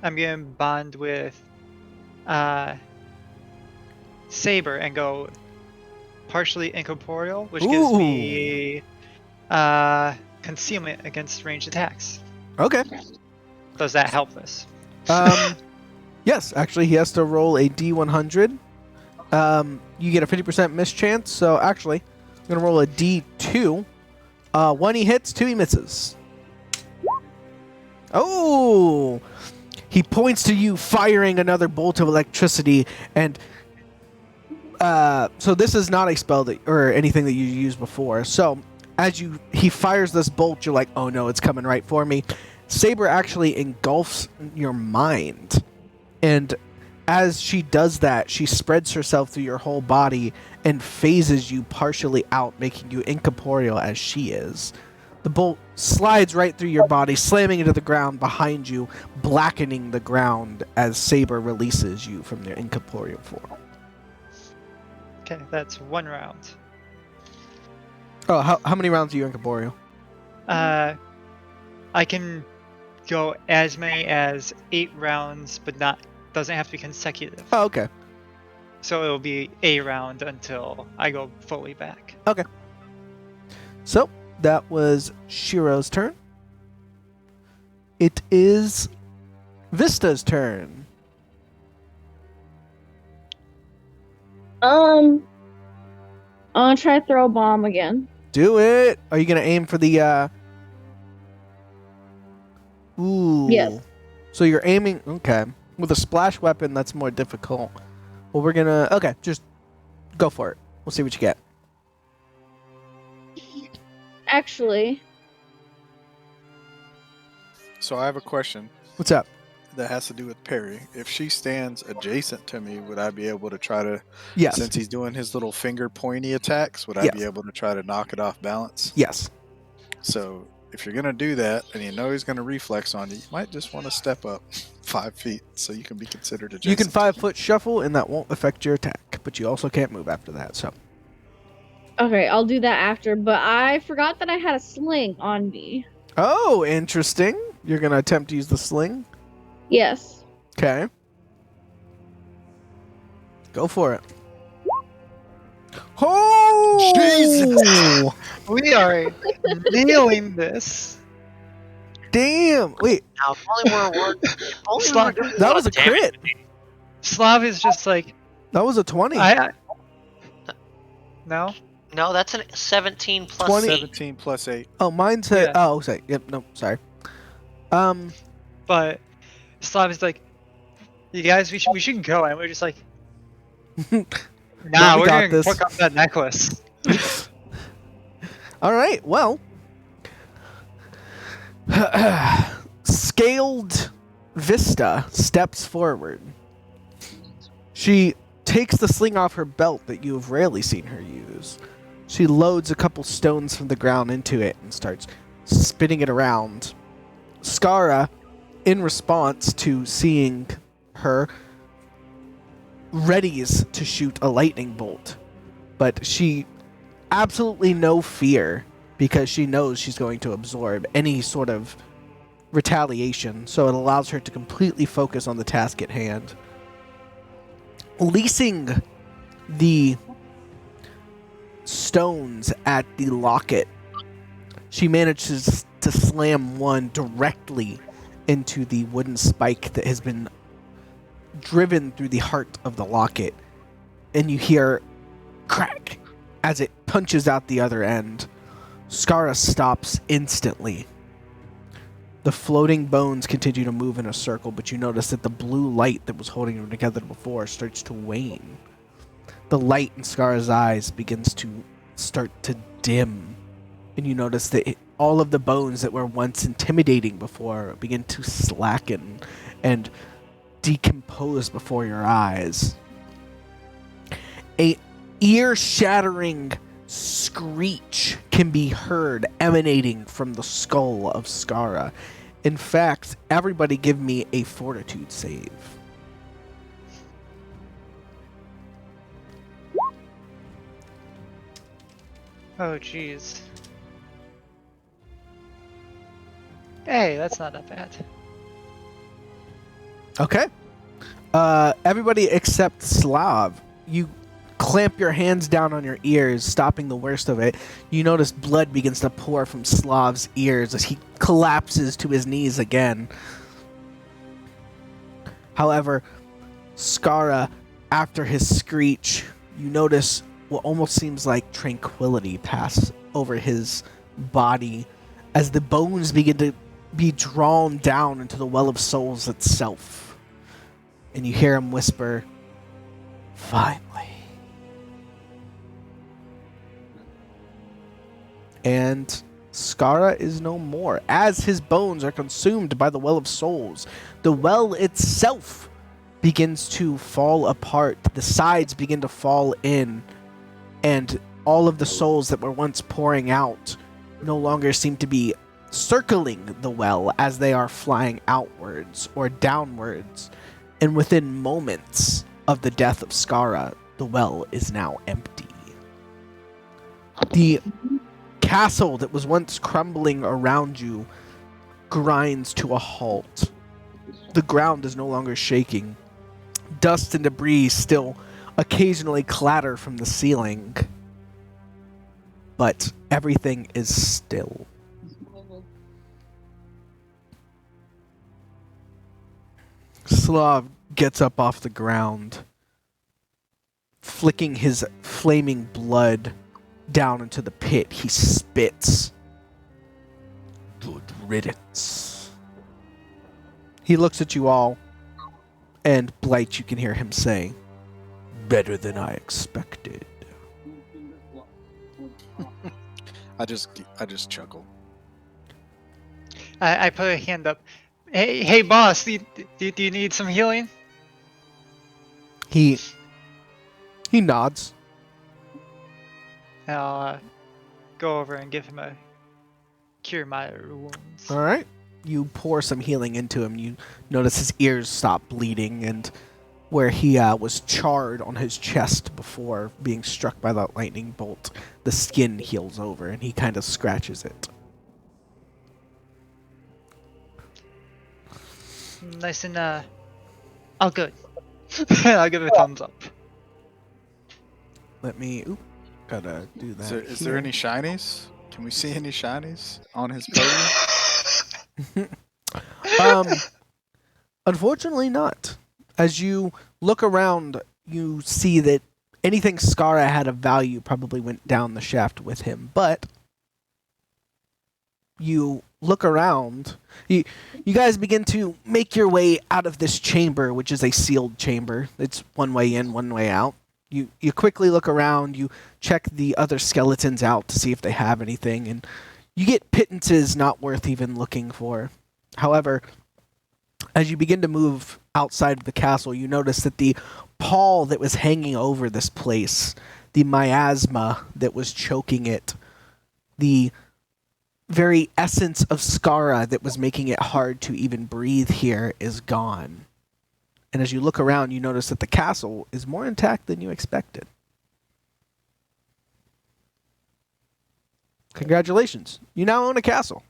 I'm going to bond with Saber and go partially incorporeal, which gives me concealment against ranged attacks. Okay. Does that help this? Yes, actually, he has to roll a D100. You get a 50% miss chance, so actually, I'm going to roll a D2. 1 he hits, 2 he misses. Oh! He points to you, firing another bolt of electricity, and so this is not a spell that or anything that you used before. So as he fires this bolt, you're like, oh no, it's coming right for me. Saber actually engulfs your mind, and as she does that, she spreads herself through your whole body and phases you partially out, making you incorporeal as she is. The bolt slides right through your body, slamming into the ground behind you, blackening the ground as Saber releases you from their incorporeal form. Okay, that's 1 round. Oh, how many rounds are you incorporeal? I can go as many as 8 rounds, but doesn't have to be consecutive. Oh, okay. So it'll be a round until I go fully back. Okay. So that was Shiro's turn. It is Vista's turn. I'm gonna try to throw a bomb again. Do it. Are you gonna aim for the? Ooh. Yes. So you're aiming. Okay. With a splash weapon, that's more difficult. Well, we're gonna. Okay, just go for it. We'll see what you get. Actually, So I have a question What's up? that has to do with parry. If she stands adjacent to me, would I be able to try to, Yes. since he's doing his little finger pointy attacks, would I Yes. be able to try to knock it off balance? Yes. So if you're going to do that and you know he's going to reflex on you, you might just want to step up 5 feet so you can be considered adjacent. You can 5-foot shuffle, and that won't affect your attack, but you also can't move after that. So. okay, I'll do that after, but I forgot that I had a sling on me. Oh, interesting. You're gonna attempt to use the sling. Yes. Okay. Go for it. Oh! Jesus! We are nailing this. Damn! Wait, Now, if only we're award- if only we Slap. were doing that was a damage. crit. Slav is just like, That was a 20. no? No, that's a 17 plus 20. 8. 17 plus 8. Oh, mine said. Yeah. Oh, sorry. Yep. No, sorry. But Slav is like, you guys, we should go. And we're just like, No, nah, we we're got going this. to pick up that necklace. All right. Well, scaled Vista steps forward. She takes the sling off her belt that you have rarely seen her use. She loads a couple stones from the ground into it and starts spinning it around. Skara, in response to seeing her, readies to shoot a lightning bolt. But she absolutely no fear because she knows she's going to absorb any sort of retaliation, so it allows her to completely focus on the task at hand. Leasing the stones at the locket, she manages to to slam one directly into the wooden spike that has been driven through the heart of the locket. And you hear crack as it punches out the other end. Skara stops instantly. The floating bones continue to move in a circle, but you notice that the blue light that was holding them together before starts to wane. The light in Skara's eyes begins to start to dim, and you notice that all of the bones that were once intimidating before begin to slacken and decompose before your eyes. A ear-shattering screech can be heard emanating from the skull of Skara. In fact, everybody give me a fortitude save. Oh, jeez. Hey, that's not that bad. Okay. Everybody except Slav. You clamp your hands down on your ears, stopping the worst of it. You notice blood begins to pour from Slav's ears as he collapses to his knees again. However, Skara, after his screech, you notice what almost seems like tranquility pass over his body as the bones begin to be drawn down into the well of souls itself. And you hear him whisper, "Finally." And Skara is no more, as his bones are consumed by the Well of Souls. The well itself begins to fall apart. The sides begin to fall in, and all of the souls that were once pouring out no longer seem to be circling the well as they are flying outwards or downwards. And within moments of the death of Skara, the well is now empty. The castle that was once crumbling around you grinds to a halt. The ground is no longer shaking. Dust and debris still occasionally clatter from the ceiling. But everything is still. Slav gets up off the ground, flicking his flaming blood down into the pit. He spits. Good riddance. He looks at you all, and Blight, you can hear him say, "Better than I expected." I just chuckle. I put a hand up. Hey, boss, do you need some healing? He nods. I'll go over and give him a cure my wounds. All right. You pour some healing into him. You notice his ears stop bleeding, and where he was charred on his chest before being struck by that lightning bolt, the skin heals over, and he kind of scratches it. Nice and all good. I'll give it a thumbs up. Let me. Oop, gotta do that. Is there any shinies? Can we see any shinies on his podium? Unfortunately not. As you look around, you see that anything Skara had of value probably went down the shaft with him. But you look around, you guys begin to make your way out of this chamber, which is a sealed chamber. It's one way in, one way out. You quickly look around, you check the other skeletons out to see if they have anything, and you get pittances not worth even looking for. However, as you begin to move outside of the castle, you notice that the pall that was hanging over this place, the miasma that was choking it, the very essence of Skara that was making it hard to even breathe here is gone. And as you look around, you notice that the castle is more intact than you expected. Congratulations. You now own a castle.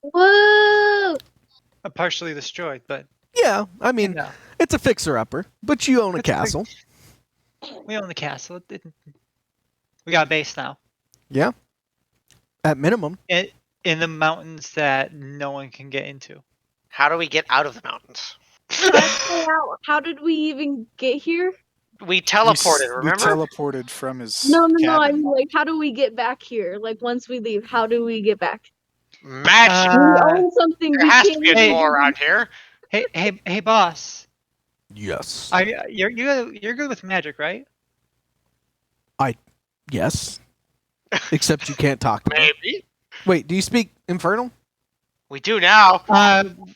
Whoa! Partially destroyed, but Yeah, I mean, no. it's a fixer-upper, but you own a It's a castle. We own the castle. We got a base now. Yeah. At minimum. in the mountains that no one can get into. How do we get out of the mountains? How did we even get here? We teleported, We remember? teleported from his No. I cabin. mean, like, how do we get back here? Like, once we leave, how do we get back? Magic! We own something. There We has to can't be a Hey. door around here. Hey, boss. Yes. You're good with magic, right? Yes. Except you can't talk to me. Maybe. Wait, do you speak Infernal? We do now.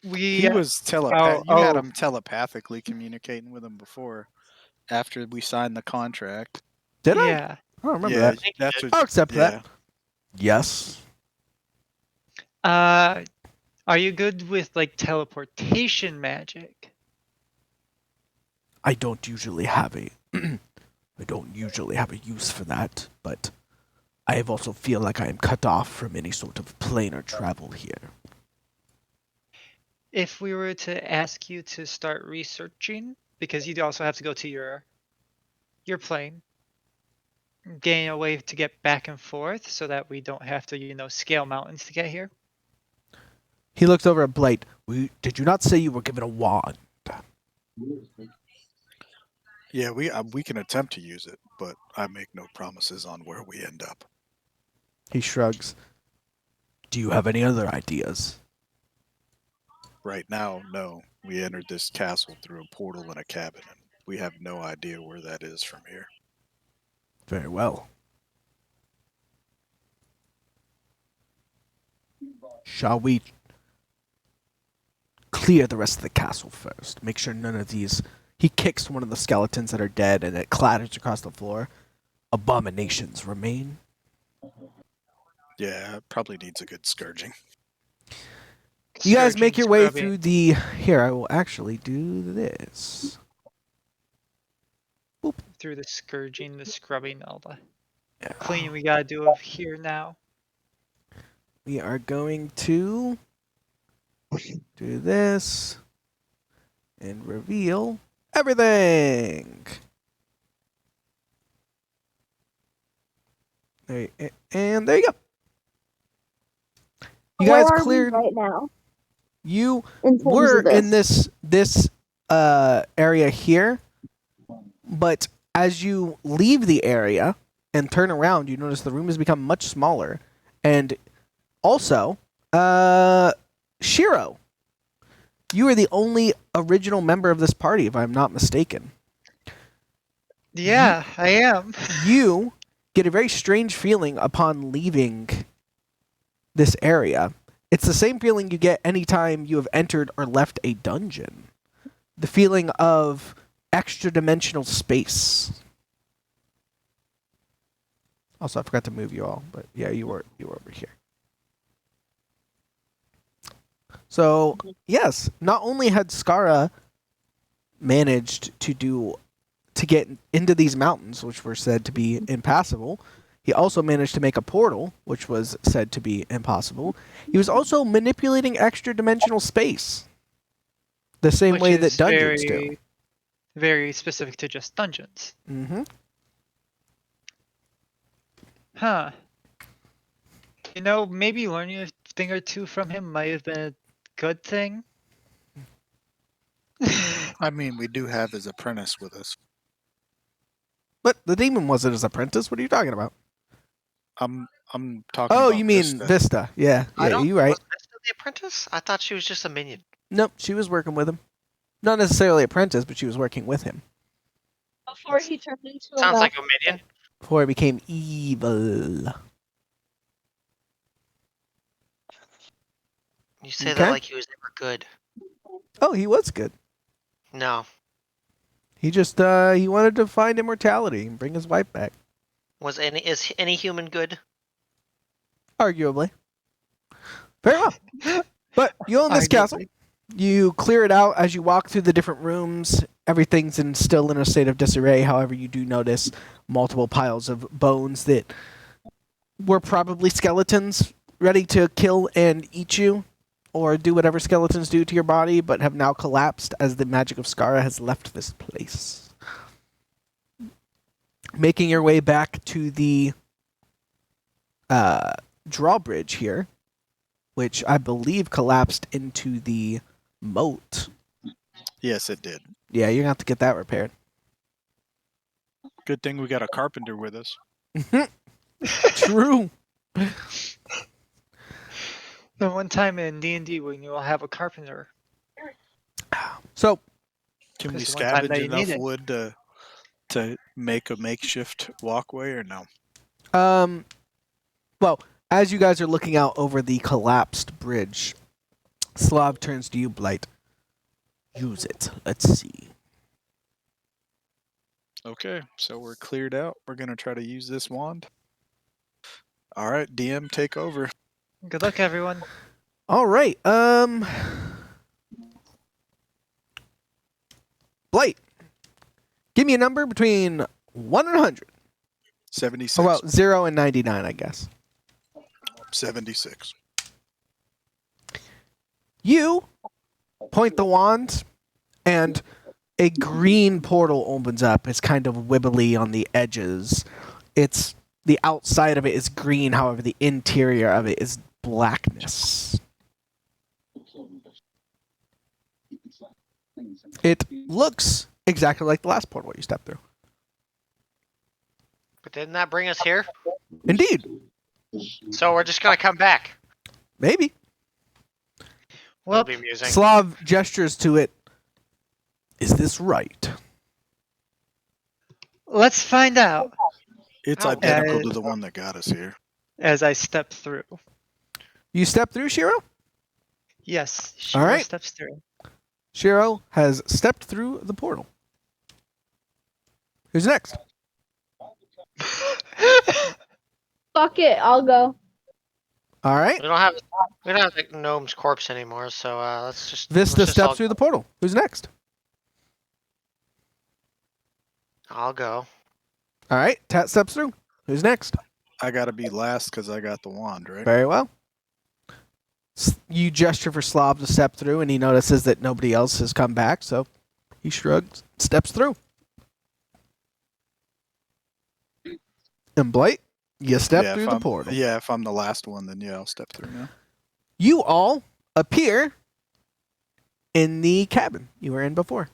He was you had oh. him telepathically communicating with him before, after we signed the contract. Did I? Yeah. I don't remember yeah, that. that's what. I'll accept yeah. that. Yes. Are you good with like teleportation magic? I don't usually have a use for that, but I also feel like I am cut off from any sort of planar travel here. If we were to ask you to start researching, because you'd also have to go to your plane, gain a way to get back and forth so that we don't have to, scale mountains to get here. He looks over at Blight. Did you not say you were given a wand? Yeah, we can attempt to use it, but I make no promises on where we end up. He shrugs. Do you have any other ideas? Right now, no. We entered this castle through a portal in a cabin, and we have no idea where that is from here. Very well. Shall we clear the rest of the castle first? Make sure none of these... He kicks one of the skeletons that are dead and it clatters across the floor. Abominations remain. Yeah, it probably needs a good scourging. You guys make your way Scrubbing. through the... Here, I will actually do this. Through the scourging, the scrubbing, all the Yeah. cleaning we gotta do of here now. We are going to do this and reveal everything. And there you go. You Where guys are we cleared. right now. You In terms were of in this area here, but as you leave the area and turn around, you notice the room has become much smaller, and also, Shiro, you are the only original member of this party, if I'm not mistaken. Yeah, I am. You get a very strange feeling upon leaving this area. It's the same feeling you get anytime you have entered or left a dungeon. The feeling of extra-dimensional space. Also, I forgot to move you all, but yeah, you were over here. So, yes, not only had Skara managed to get into these mountains, which were said to be impassable, he also managed to make a portal, which was said to be impossible. He was also manipulating extra-dimensional space. The same Which way that is dungeons very, do. very specific to just dungeons. Mm-hmm. Huh. Maybe learning a thing or two from him might have been a good thing. I mean, we do have his apprentice with us. But the demon wasn't his apprentice. What are you talking about? I'm talking Oh, about you mean Vista. Vista. Yeah, you're right. Was Vesta the apprentice? I thought she was just a minion. Nope, she was working with him. Not necessarily apprentice, but she was working with him. Before he turned into Sounds a like a minion. Before he became evil. You say Okay. that like he was ever good. Oh, he was good. No. He just, he wanted to find immortality and bring his wife back. Is any human good? Arguably. Very well. But you own this castle. Arguably. You clear it out as you walk through the different rooms. Everything's still in a state of disarray. However, you do notice multiple piles of bones that were probably skeletons ready to kill and eat you, or do whatever skeletons do to your body, but have now collapsed as the magic of Skara has left this place. Making your way back to the drawbridge here, which I believe collapsed into the moat. Yes, it did. Yeah, you're going to have to get that repaired. Good thing we got a carpenter with us. True. The one time in D&D when you will have a carpenter. So, Can we Just one time scavenge that you enough need it. wood to make a makeshift walkway or no? well, as you guys are looking out over the collapsed bridge, Slav turns to you, Blight. Use it. Let's see. Okay, so we're cleared out. We're gonna try to use this wand. All right, DM, take over. Good luck, everyone. All right. Blight, give me a number between 1 and 100. 76. Oh, well, 0 and 99, I guess. 76. You point the wand, and a green portal opens up. It's kind of wibbly on the edges. It's the outside of it is green, however, the interior of it is blackness. It looks exactly like the last portal you stepped through. But didn't that bring us here? Indeed. So we're just gonna come back. Maybe. Well, That'll be amusing. Slav gestures to it. Is this right? let's find out It's Oh. identical to the one that got us here. as I step through. You step through, Shiro? Yes, she All right. steps through. Shiro has stepped through the portal. Who's next? Fuck it, I'll go. All right. We don't have the gnome's corpse anymore, so let's just. Vista let's just all steps through the portal. Who's next? I'll go. All right. Tat steps through. Who's next? I gotta be last because I got the wand, right? Very well. You gesture for Slav to step through, and he notices that nobody else has come back, so he shrugs, steps through. And Blight, you step through if the I'm- portal. Yeah, if I'm the last one, then yeah, I'll step through now. You all appear in the cabin you were in before.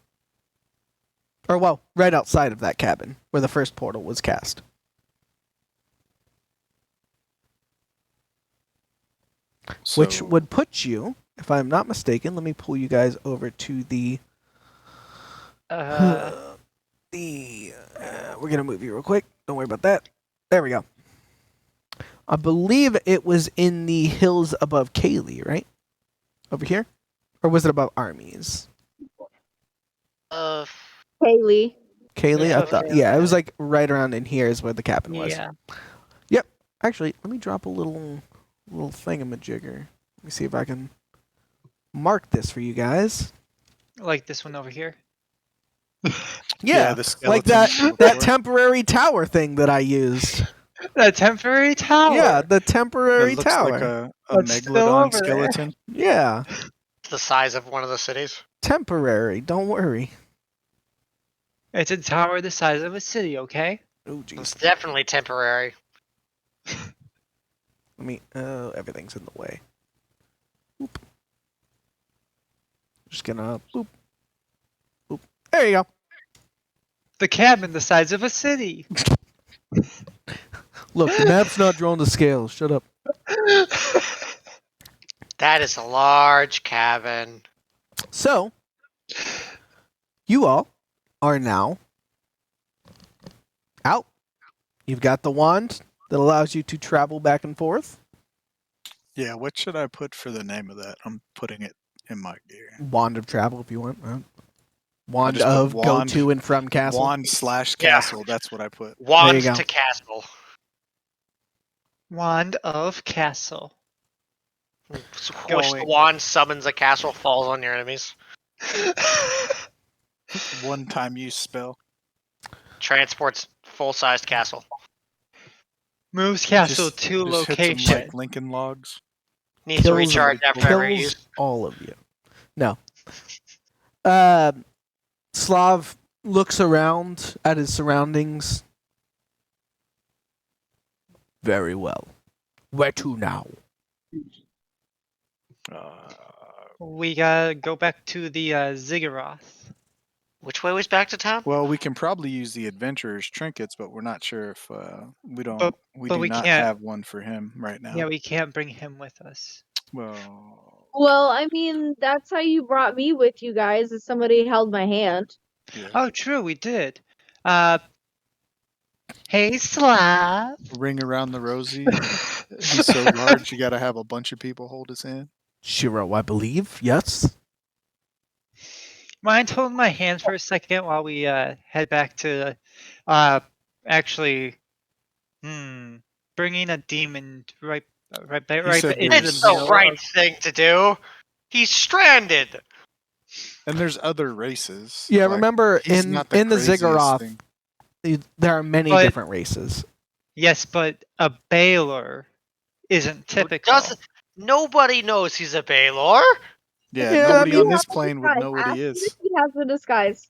Or, well, right outside of that cabin where the first portal was cast. Which So- would put you, if I'm not mistaken, let me pull you guys over to the... Uh, we're going to move you real quick. Don't worry about that. There we go. I believe it was in the hills above Kaylee, right? Over here? Or was it above armies? Haley. Kaylee? Yeah, I thought, okay, yeah, it was okay. like right around in here is where the cabin was. yeah. Actually, let me drop a little thingamajigger. Let me see if I can mark this for you guys. Like this one over here. Yeah, the like skeleton that temporary tower thing that I used. The temporary tower. Yeah, the It temporary looks tower. like a That's still megalodon over there. skeleton. Yeah, It's the size of one of the cities. temporary. Don't worry. It's a tower the size of a city, okay? Oh, It's jeez. definitely temporary. Let me. Oh, everything's in the way. Boop. Just gonna boop. Boop. There you go. The cabin the size of a city. Look, the map's not drawn to scale. Shut up. That is a large cabin. So, you all are now out. You've got the wand that allows you to travel back and forth. Yeah, what should I put for the name of that? I'm putting it in my gear. Wand of travel, if you want. Wand just put of go wand- to and from castle. Wand/castle. That's what I put. Wand go. to castle. Wand of castle. Squish the Going. wand, summons a castle, falls on your enemies. One-time use spell. Transports full-sized castle. Moves castle Just- to just hit location. some, like Lincoln Logs. Needs to Kills- recharge after every Kills use. all of you. No. Slav looks around at his surroundings. Very well. Where to now? We gotta go back to the Ziggurat. Which way was back to town? Well, we can probably use the adventurer's trinkets, but we're not sure if we But do we not can't. have one for him right now. Yeah, we can't bring him with us. Well, Well, I mean, that's how you brought me with you guys, is somebody held my hand. yeah. Oh, true, we did. Hey, Slav. Ring around the rosy. He's so large, you gotta have a bunch of people hold his hand. Shiro, I believe. Yes. Mind holding my hand for a second while we head back to, actually, bringing a demon right said into It's the the middle right of- thing to do. He's stranded. And there's other races. Yeah, like, remember he's in not the the craziest Ziggurat, thing. there are many But- different races. Yes, but a Baylor isn't typical. Nobody knows he's a Baylor. Yeah, Yeah, nobody I mean- on this plane would know what he is. He has the disguise.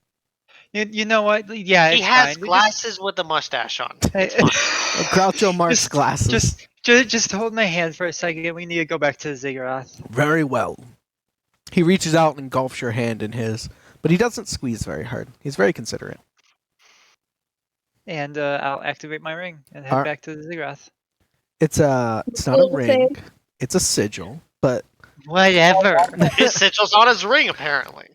You know what? Yeah, He it's has fine. glasses with a mustache on. It's Just- fine. Groucho Marx glasses. Just hold my hand for a second. We need to go back to the Ziggurat. Very well. He reaches out and engulfs your hand in his, but he doesn't squeeze very hard. He's very considerate. And I'll activate my ring and head Alright. back to the Ziggurat. It's not a Cool ring. thing. It's a sigil, but Whatever. His sigil's on his ring, apparently.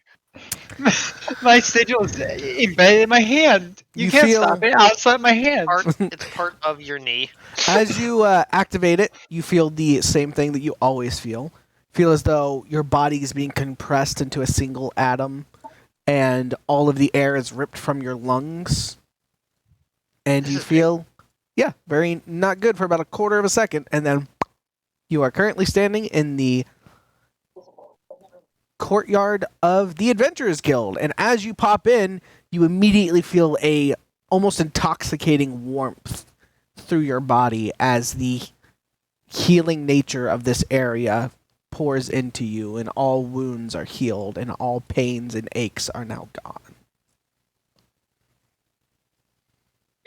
My sigil is embedded in my hand. You You can't feel- stop it outside my hand. It's part of your knee. as you activate it, you feel the same thing that you always feel. Feel as though your body is being compressed into a single atom, and all of the air is ripped from your lungs. And you feel, yeah, very not good for about a quarter of a second, and then you are currently standing in the courtyard of the Adventurers Guild. And as you pop in, you immediately feel a almost intoxicating warmth through your body as the healing nature of this area pours into you, and all wounds are healed, and all pains and aches are now gone.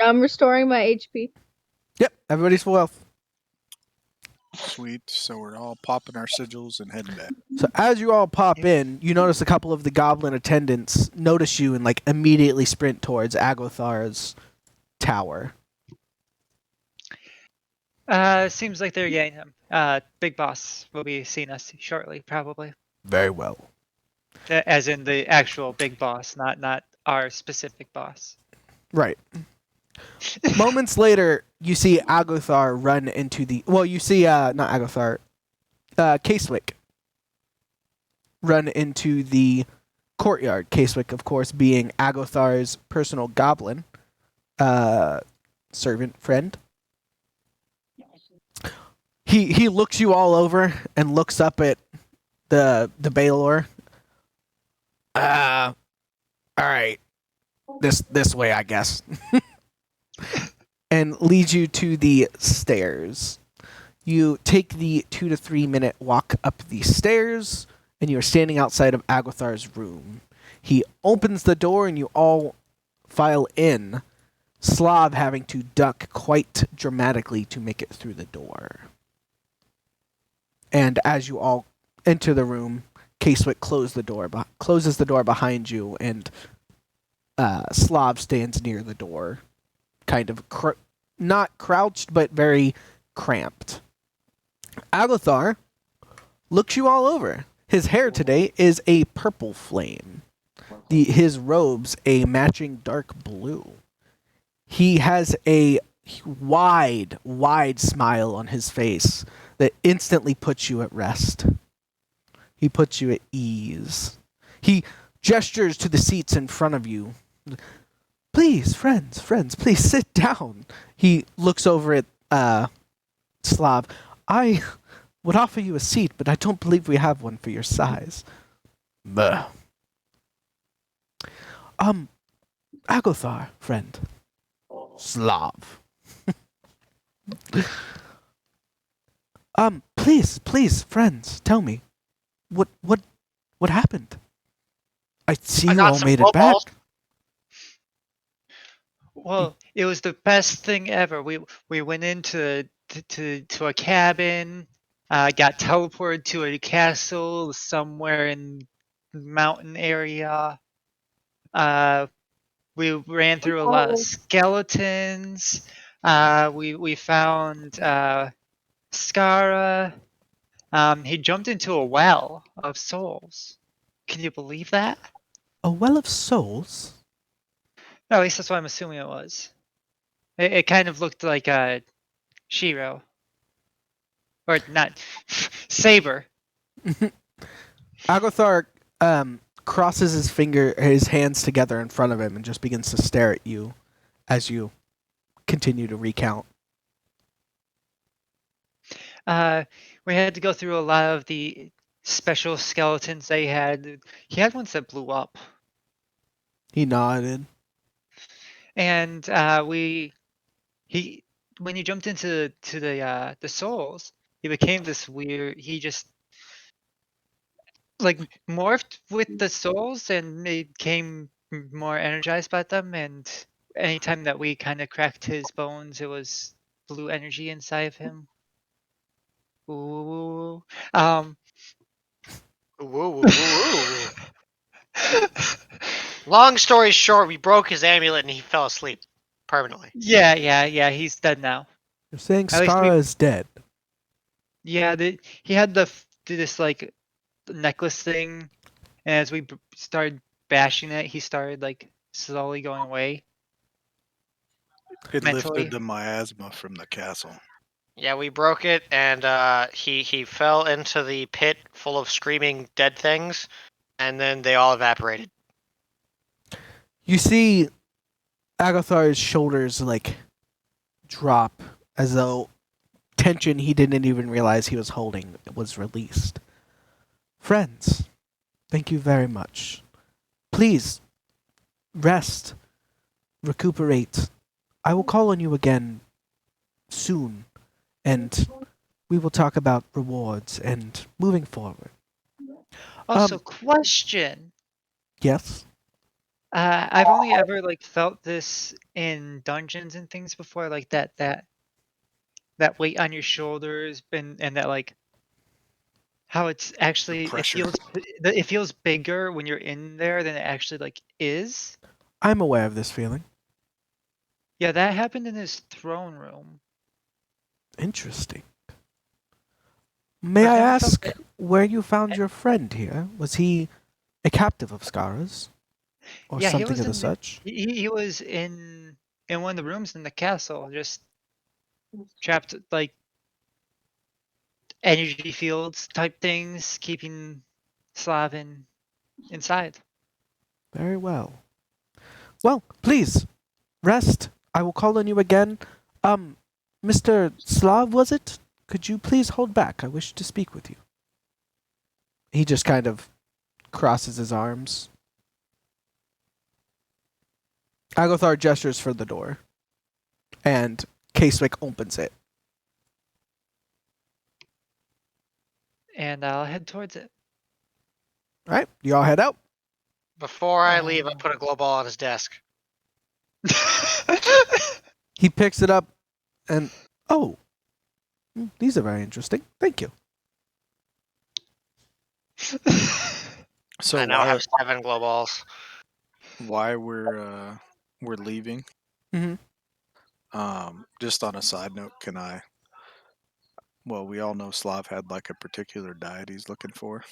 I'm restoring my HP. Yep, everybody's full health. Sweet. So we're all popping our sigils and heading back. So as you all pop in, you notice a couple of the goblin attendants notice you and like immediately sprint towards Agothar's tower. Seems like they're getting him. Big Boss will be seeing us shortly, probably. Very well. As in the actual Big Boss, not our specific boss. Right. Moments later, you see Agothar run into the... Well, you see, not Agothar, Casewick run into the courtyard. Casewick, of course, being Agothar's personal goblin, servant friend. He looks you all over and looks up at the Baylor. All right. This way, I guess. And leads you to the stairs. You take the 2 to 3 minute walk up the stairs, and you are standing outside of Agothar's room. He opens the door, and you all file in, Slav having to duck quite dramatically to make it through the door. And as you all enter the room, Casewick closes the door behind you, and Slav stands near the door, kind of not crouched, but very cramped. Agothar looks you all over. His hair today is a purple flame. His robes a matching dark blue. He has a wide smile on his face that instantly puts you at rest. He puts you at ease. He gestures to the seats in front of you. Please, friends, please sit down. He looks over at Slav. I would offer you a seat, but I don't believe we have one for your size. Buh. Agothar, friend. Slav. Please, friends, tell me. What happened? I see you got all some made it back. footballs. Well, it was the best thing ever. We went into to a cabin. got teleported to a castle somewhere in the mountain area. We ran through a lot of skeletons. We found Skara. He jumped into a well of souls. Can you believe that? A well of souls? No, at least that's what I'm assuming it was. It kind of looked like Shiro. Or not. Saber. Agathar crosses his hands together in front of him and just begins to stare at you as you continue to recount. We had to go through a lot of the special skeletons they had. He had ones that blew up. He nodded. And when he jumped into the souls, he became this weird. He just like morphed with the souls and became more energized by them. And anytime that we kind of cracked his bones, it was blue energy inside of him. Ooh. Woo, woo, woo. Long story short, we broke his amulet and he fell asleep permanently. Yeah. He's dead now. You're saying At least we- Skara is dead. Yeah, he had this like necklace thing, and as we started bashing it, he started like slowly going away. It Mentally. lifted the miasma from the castle. Yeah, we broke it, and he fell into the pit full of screaming dead things, and then they all evaporated. You see Agathar's shoulders like drop as though tension he didn't even realize he was holding was released. Friends, thank you very much. Please rest, recuperate. I will call on you again soon, and we will talk about rewards and moving forward. Also, question. Yes? I've only ever like felt this in dungeons and things before, like that weight on your shoulders, and that like how it's actually Pressure. it feels bigger when you're in there than it actually like is. I'm aware of this feeling. Yeah, that happened in his throne room. Interesting. May But I I felt ask where you found your friend here? Was he a captive of Skara's? Or Yeah, he something was of the in such? He was in one of the rooms in the castle, just trapped like energy fields type things, keeping Slavin inside. Very well. Well, please, rest. I will call on you again. Mr. Slav, was it? Could you please hold back? I wish to speak with you. He just kind of crosses his arms. Agathar gestures for the door. And Kaswick opens it. And I'll head towards it. Alright, you all head out. Before I leave, I put a glow ball on his desk. He picks it up and, oh, these are very interesting. Thank you. So I now have 7 glow balls. why we're leaving? Mhm. Just on a side note, can I? Well, we all know Slav had like a particular diet he's looking for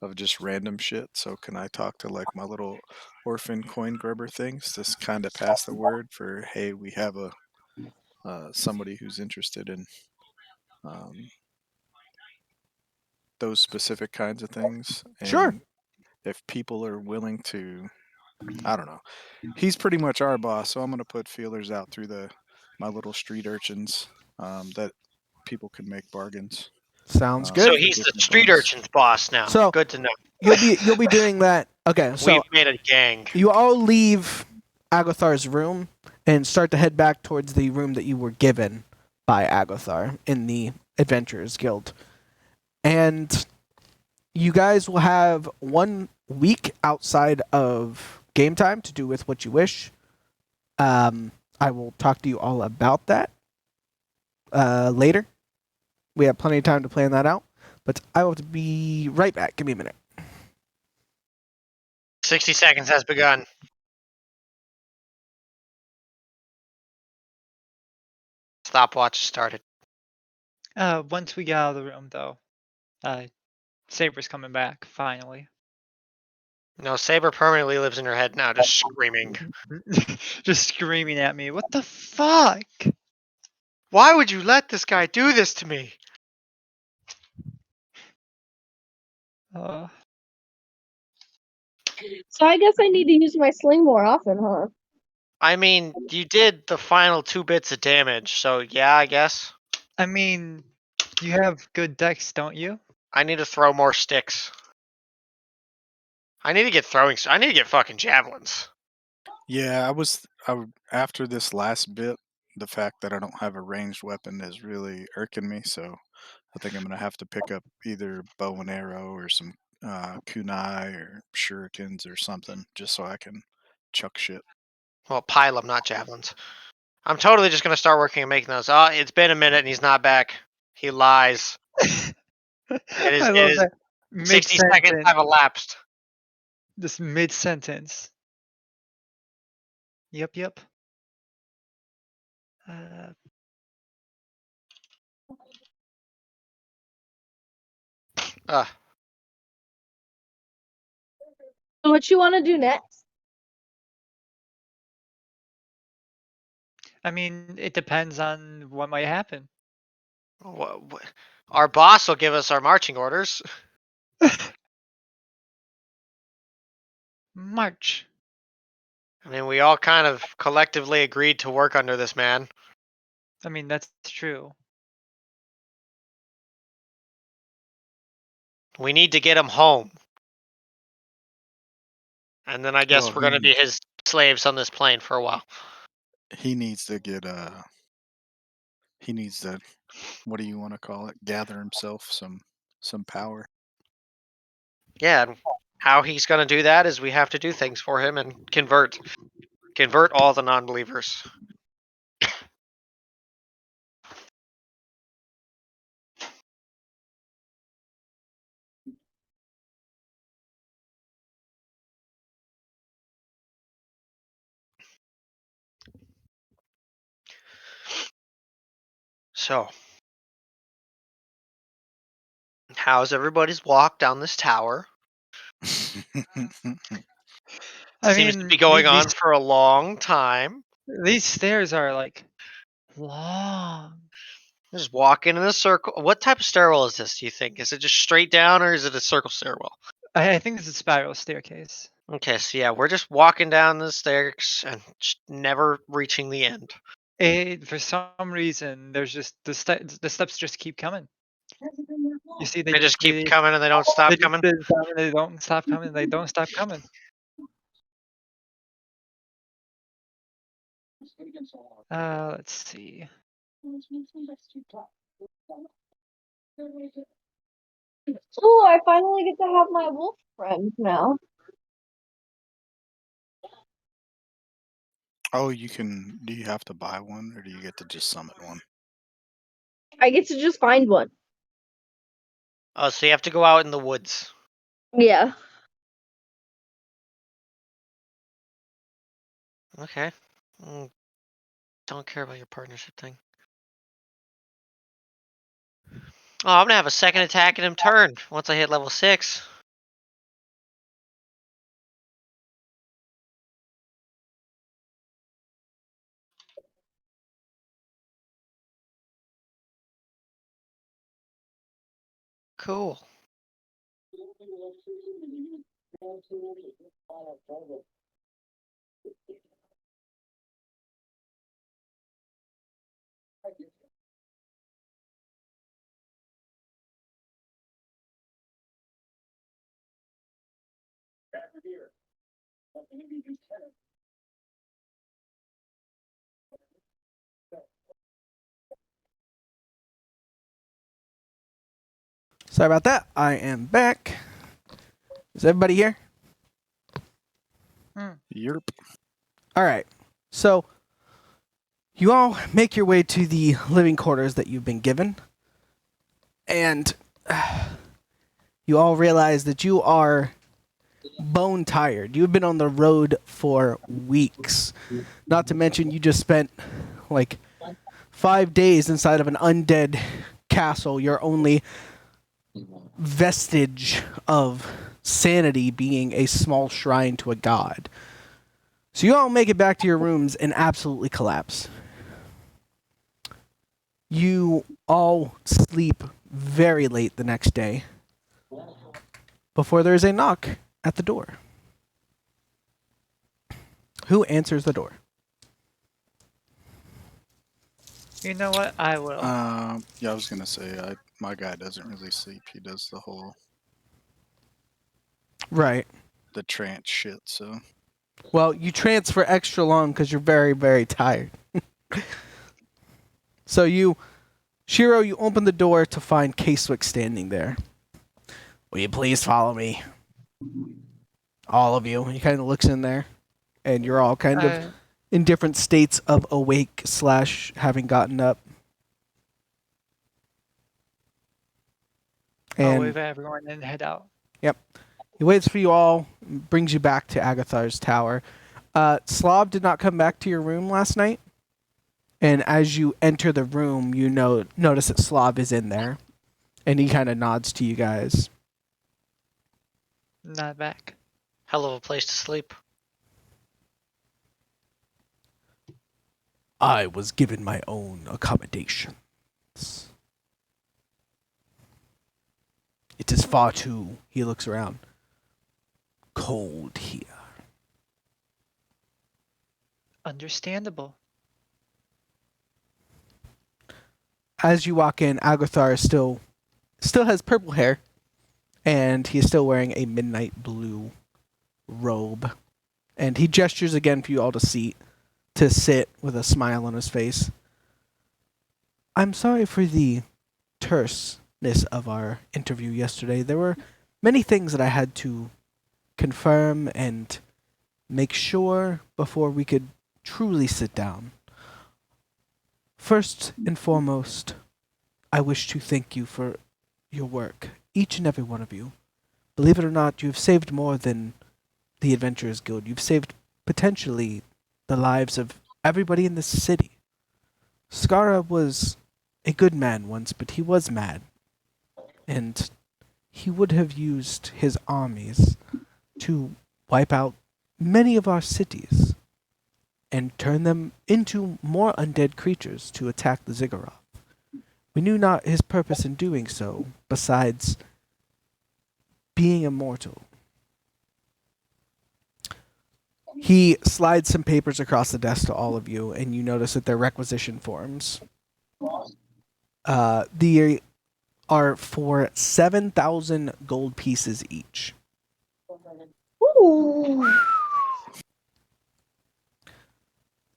of just random shit. So can I talk to like my little orphan coin grubber things to kind of pass the word for, hey, we have a somebody who's interested in those specific kinds of things. And Sure. if people are willing to, I don't know. He's pretty much our boss, so I'm gonna put feelers out through my little street urchins that people can make bargains. Sounds So good. So he's the different street things. urchin's boss now. So- Good to know. You'll be doing that. Okay, so We've made a gang. you all leave Agathar's room and start to head back towards the room that you were given by Agathar in the Adventurers Guild. And you guys will have 1 week outside of game time to do with what you wish. I will talk to you all about that later. We have plenty of time to plan that out. But I will be right back. Give me a minute. 60 seconds has begun. Stopwatch started. Once we get out of the room, though, Saber's coming back finally. No, Saber permanently lives in her head now, just screaming. Just screaming at me. What the fuck? Why would you let this guy do this to me? Uh, So I guess I need to use my sling more often, huh? I mean, you did the final 2 bits of damage, so yeah, I guess. I mean, you have good dex, don't you? I need to throw more sticks. I need to get fucking javelins. Yeah, after this last bit, the fact that I don't have a ranged weapon is really irking me. So I think I'm gonna have to pick up either bow and arrow or some kunai or shurikens or something, just so I can chuck shit. Well, pile them, not javelins. I'm totally just gonna start working on making those. Oh, it's been a minute and he's not back. He lies. I love that. 60 seconds Mid-sentence. have elapsed. Just mid-sentence. Yep. Ugh. So what you want to do next? I mean, it depends on what might happen. Our boss will give us our marching orders. March. I mean, we all kind of collectively agreed to work under this man. I mean, that's true. We need to get him home. And then I guess Well, we're going to be his slaves on this plane for a while. He needs to get what do you want to call it? Gather himself some power. Yeah, and how he's going to do that is we have to do things for him and convert all the non-believers. So, how's everybody's walk down this tower? I Seems to mean, be going on for a long time. these stairs are like long. Just walking in a circle. What type of stairwell is this, do you think? Is it just straight down or is it a circle stairwell? I think it's a spiral staircase. Okay, so yeah, we're just walking down the stairs and just never reaching the end. For some reason, there's just the steps just keep coming. You see, They just keep coming and they don't stop coming. They don't stop coming. They don't stop coming. Let's see. Oh, I finally get to have my wolf friend now. Oh, do you have to buy one or do you get to just summon one? I get to just find one. Oh, so you have to go out in the woods. Yeah. Okay. Don't care about your partnership thing. Oh, I'm gonna have a second attack in him turn once I hit level 6. Cool. Sorry about that. I am back. Is everybody here? Yerp. All right. So you all make your way to the living quarters that you've been given. And you all realize that you are bone tired. You've been on the road for weeks. Not to mention, you just spent like 5 days inside of an undead castle. Your only vestige of sanity being a small shrine to a god. So you all make it back to your rooms and absolutely collapse. You all sleep very late the next day before there's a knock at the door. Who answers the door? You know what? I will. Yeah, I was gonna say my guy doesn't really sleep. He does the whole Right. the trance shit. So Well, you transfer extra long because you're very, very tired. So Shiro, you open the door to find K-Swick standing there. Will you please follow me? All of you. He kind of looks in there, and you're all kind of in different states of awake / having gotten up. I'll And wave at everyone and head out. he waits for you all, brings you back to Agathar's tower. Slav did not come back to your room last night. And as you enter the room, you notice that Slav is in there. And he kind of nods to you guys. Not back. Hell of a place to sleep. I was given my own accommodations. It is far too, he looks around, cold here. Understandable. As you walk in, Agathar still has purple hair, and he is still wearing a midnight blue robe. And he gestures again for you all to sit with a smile on his face. I'm sorry for the terseness of our interview yesterday. There were many things that I had to confirm and make sure before we could truly sit down. First and foremost, I wish to thank you for your work, each and every one of you. Believe it or not, you've saved more than the Adventurers Guild. You've saved potentially the lives of everybody in this city. Skara was a good man once, but he was mad. And he would have used his armies to wipe out many of our cities and turn them into more undead creatures to attack the Ziggurat. We knew not his purpose in doing so, besides being immortal. He slides some papers across the desk to all of you, and you notice that they're requisition forms. They are for 7,000 gold pieces each. Ooh.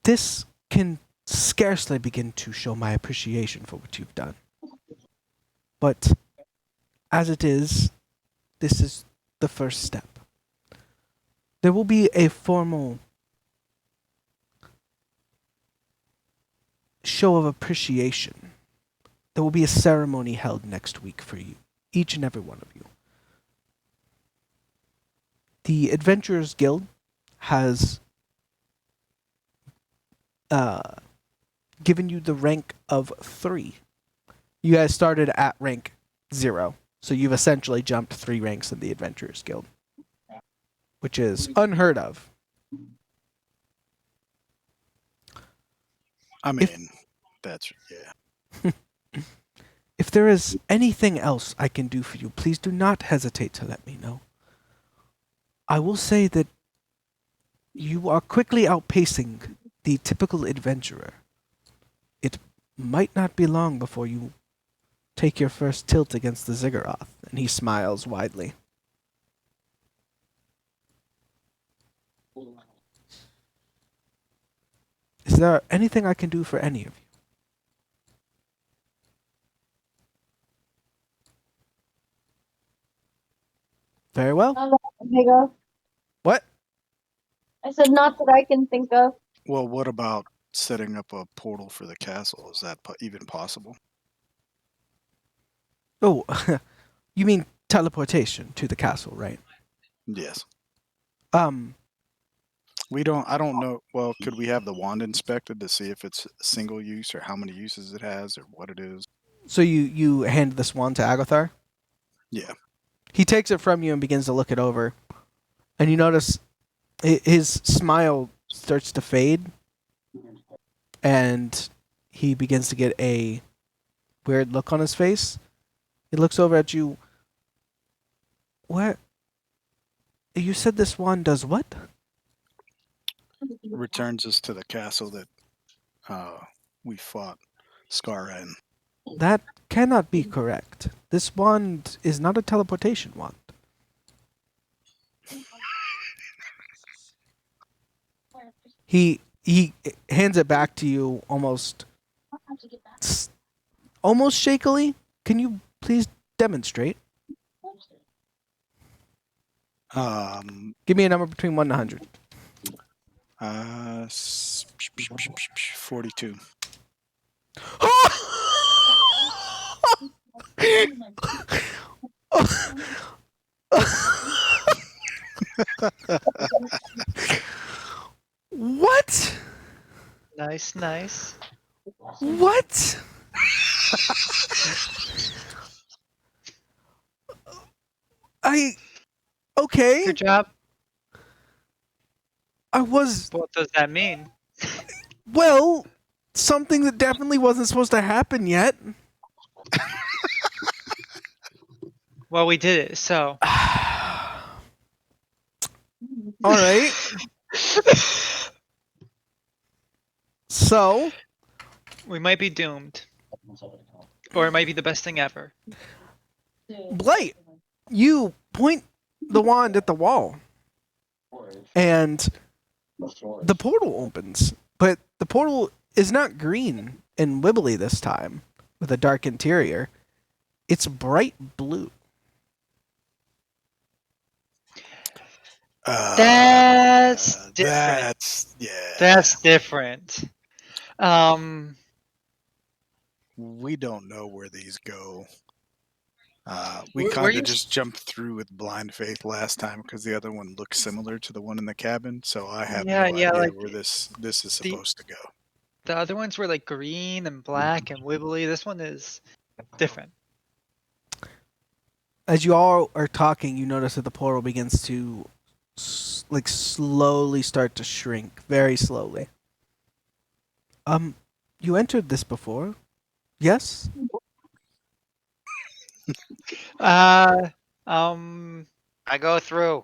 This can scarcely begin to show my appreciation for what you've done. But as it is, this is the first step. There will be a formal show of appreciation. There will be a ceremony held next week for you, each and every one of you. The Adventurers Guild has given you the rank of 3. You guys started at rank 0, so you've essentially jumped 3 ranks in the Adventurers Guild, which is unheard of. I mean, that's yeah. If there is anything else I can do for you, please do not hesitate to let me know. I will say that you are quickly outpacing the typical adventurer. It might not be long before you take your first tilt against the Ziggurat, and he smiles widely. Is there anything I can do for any of you? Very well. Not that I can think of. What? I said not that I can think of. Well, what about setting up a portal for the castle? Is that even possible? Oh, you mean teleportation to the castle, right? Yes. Um, I don't know. Well, could we have the wand inspected to see if it's single use or how many uses it has or what it is? so you hand this wand to Agathar? Yeah. He takes it from you and begins to look it over. And you notice his smile starts to fade. And he begins to get a weird look on his face. He looks over at you. What? You said this wand does what? Returns us to the castle that we fought Scar in. That cannot be correct. This wand is not a teleportation wand. He hands it back to you almost shakily. Can you please demonstrate? Give me a number between 1 and 100. 42. What? Nice. What? Okay. Good job. What does that mean? Well, something that definitely wasn't supposed to happen yet. Well, we did it, so. All right. So, We might be doomed. Or it might be the best thing ever. Blight, you point the wand at the wall, and the portal opens. But the portal is not green and wibbly this time, with a dark interior. It's bright blue. That's different. Yeah. That's different. We don't know where these go. Where We kind you- of just jumped through with blind faith last time because the other one looked similar to the one in the cabin. So I have no idea like, where this is supposed to go. The other ones were like green and black and wibbly. This one is different. As you all are talking, you notice that the portal begins to slowly start to shrink, very slowly. You entered this before, yes? I go through.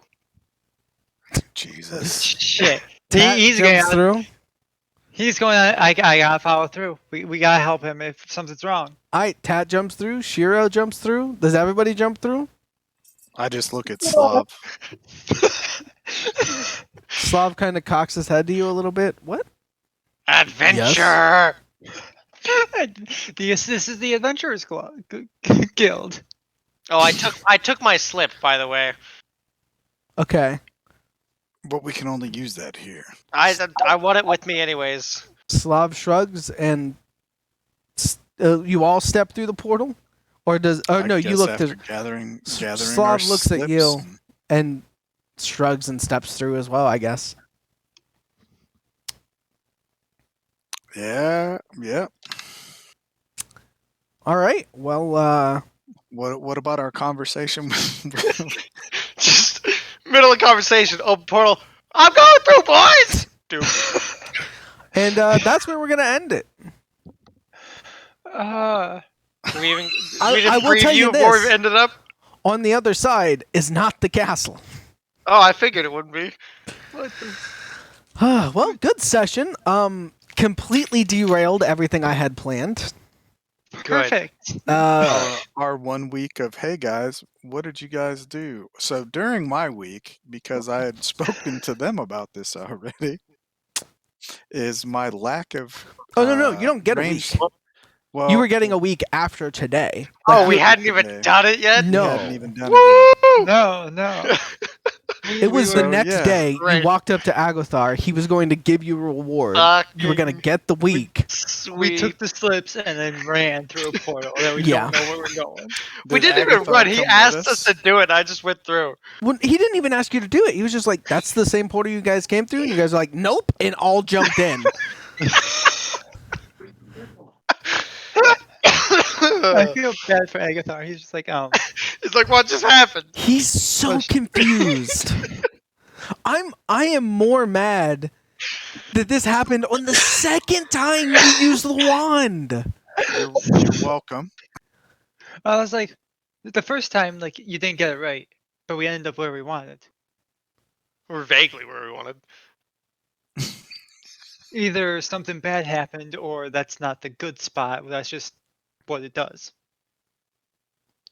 Jesus. Shit. Tat He's jumps going. through. He's going. I gotta follow through. We gotta help him if something's wrong. Tat jumps through. Shiro jumps through. Does everybody jump through? I just look at Slav. Slav kind of cocks his head to you a little bit. What? Adventure. This is the Adventurers Guild. Oh, I took my slip, by the way. Okay. But we can only use that here. I want it with me anyways. Slav shrugs and you all step through the portal, or does? Oh I no, you guess look. after gathering our Slav looks at slips you and- and shrugs and steps through as well, I guess. Yeah. All right. Well, What about our conversation with Just middle of conversation. Open portal. I'm going through, boys. Dude. and that's where we're gonna end it. We even I we didn't will tell you preview before this. we ended up. On the other side is not the castle. Oh, I figured it wouldn't be. What the... Well, good session. Completely derailed everything I had planned. Perfect. our 1 week of, hey guys, what did you guys do? So during my week, because I had spoken to them about this already, is my lack of Oh no, you don't get a range- week. Well, You were getting a week after today. Oh, Like, we you- hadn't even done it yet. No. we hadn't even done it yet. No. It was the were- next yeah. day. Right. You walked up to Agathar. He was going to give you a reward. You were going to Fucking get the week. Sweet. We took the slips and then ran through a portal that we Yeah. don't know where we're going. We Did didn't even Agathar run. He come with asked us to us? do it. I just went through. When he didn't even ask you to do it. He was just like, "That's the same portal you guys came through," and you guys are like, "Nope," and all jumped in. I feel bad for Agathar. He's just like, It's like, what just happened? He's so confused. I am more mad that this happened on the second time you used the wand. You're welcome. I was like, the first time, like, you didn't get it right, but we ended up where we wanted. We're vaguely where we wanted. Either something bad happened, or that's not the good spot. That's just what it does.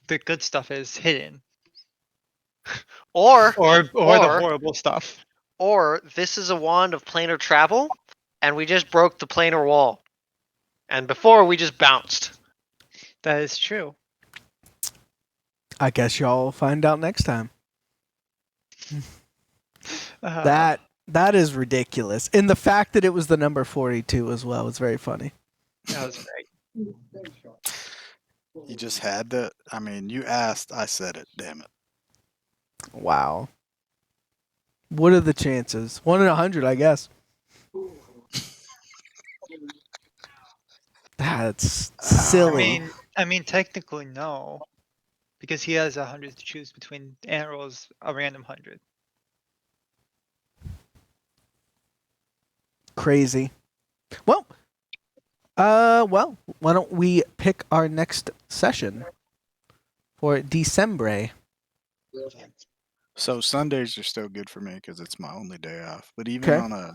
The good stuff is hidden, Or or the Or- horrible stuff. or this is a wand of planar travel, and we just broke the planar wall. And before we just bounced. That is true. I guess y'all will find out next time. Uh, That is ridiculous. And the fact that it was the number 42 as well is very funny. that was great. You just had to. I mean, you asked, I said it. Damn it. Wow. What are the chances? 1 in 100, I guess. That's silly. I mean, technically no, because he has 100 to choose between, and it rolls a random 100. Crazy. Well, why don't we pick our next session for December? So Sundays are still good for me because it's my only day off. But even Okay. on a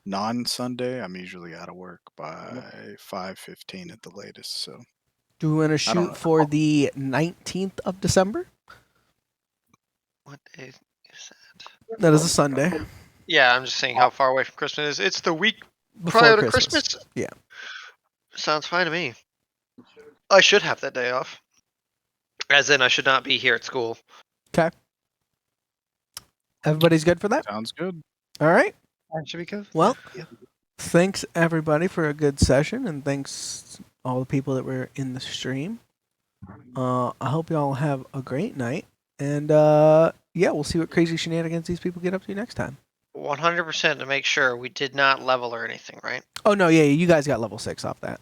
non-Sunday, I'm usually out of work by 5:15 at the latest. So Do we want to I don't shoot know. for the 19th of December? What day is that? That is a Sunday. Yeah, I'm just saying how far away from Christmas it is. It's the week Before prior to Christmas. Christmas. Yeah. Sounds fine to me. I should have that day off. As in, I should not be here at school. Okay. Everybody's good for that? Sounds good. All right. And should we go? Well, thanks everybody for a good session, and thanks all the people that were in the stream. I hope y'all have a great night, and yeah, we'll see what crazy shenanigans these people get up to next time. 100% to make sure we did not level or anything, right? Oh no, yeah, you guys got level 6 off that.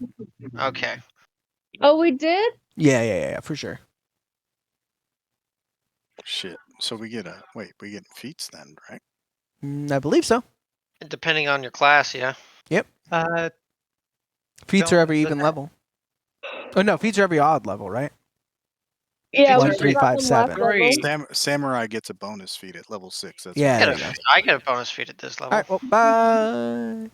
Okay. Oh, we did? Yeah, for sure. Shit. So we get we get feats then, right? I believe so. Depending on your class, yeah. Feats Don't- are every even level. Oh no, feats are every odd level, right? Yeah, One, we three, got five, them seven. last level. Samurai gets a bonus feat at level 6. That's Yeah, I there get you a, go. I get a bonus feat at this level. All right, well, bye.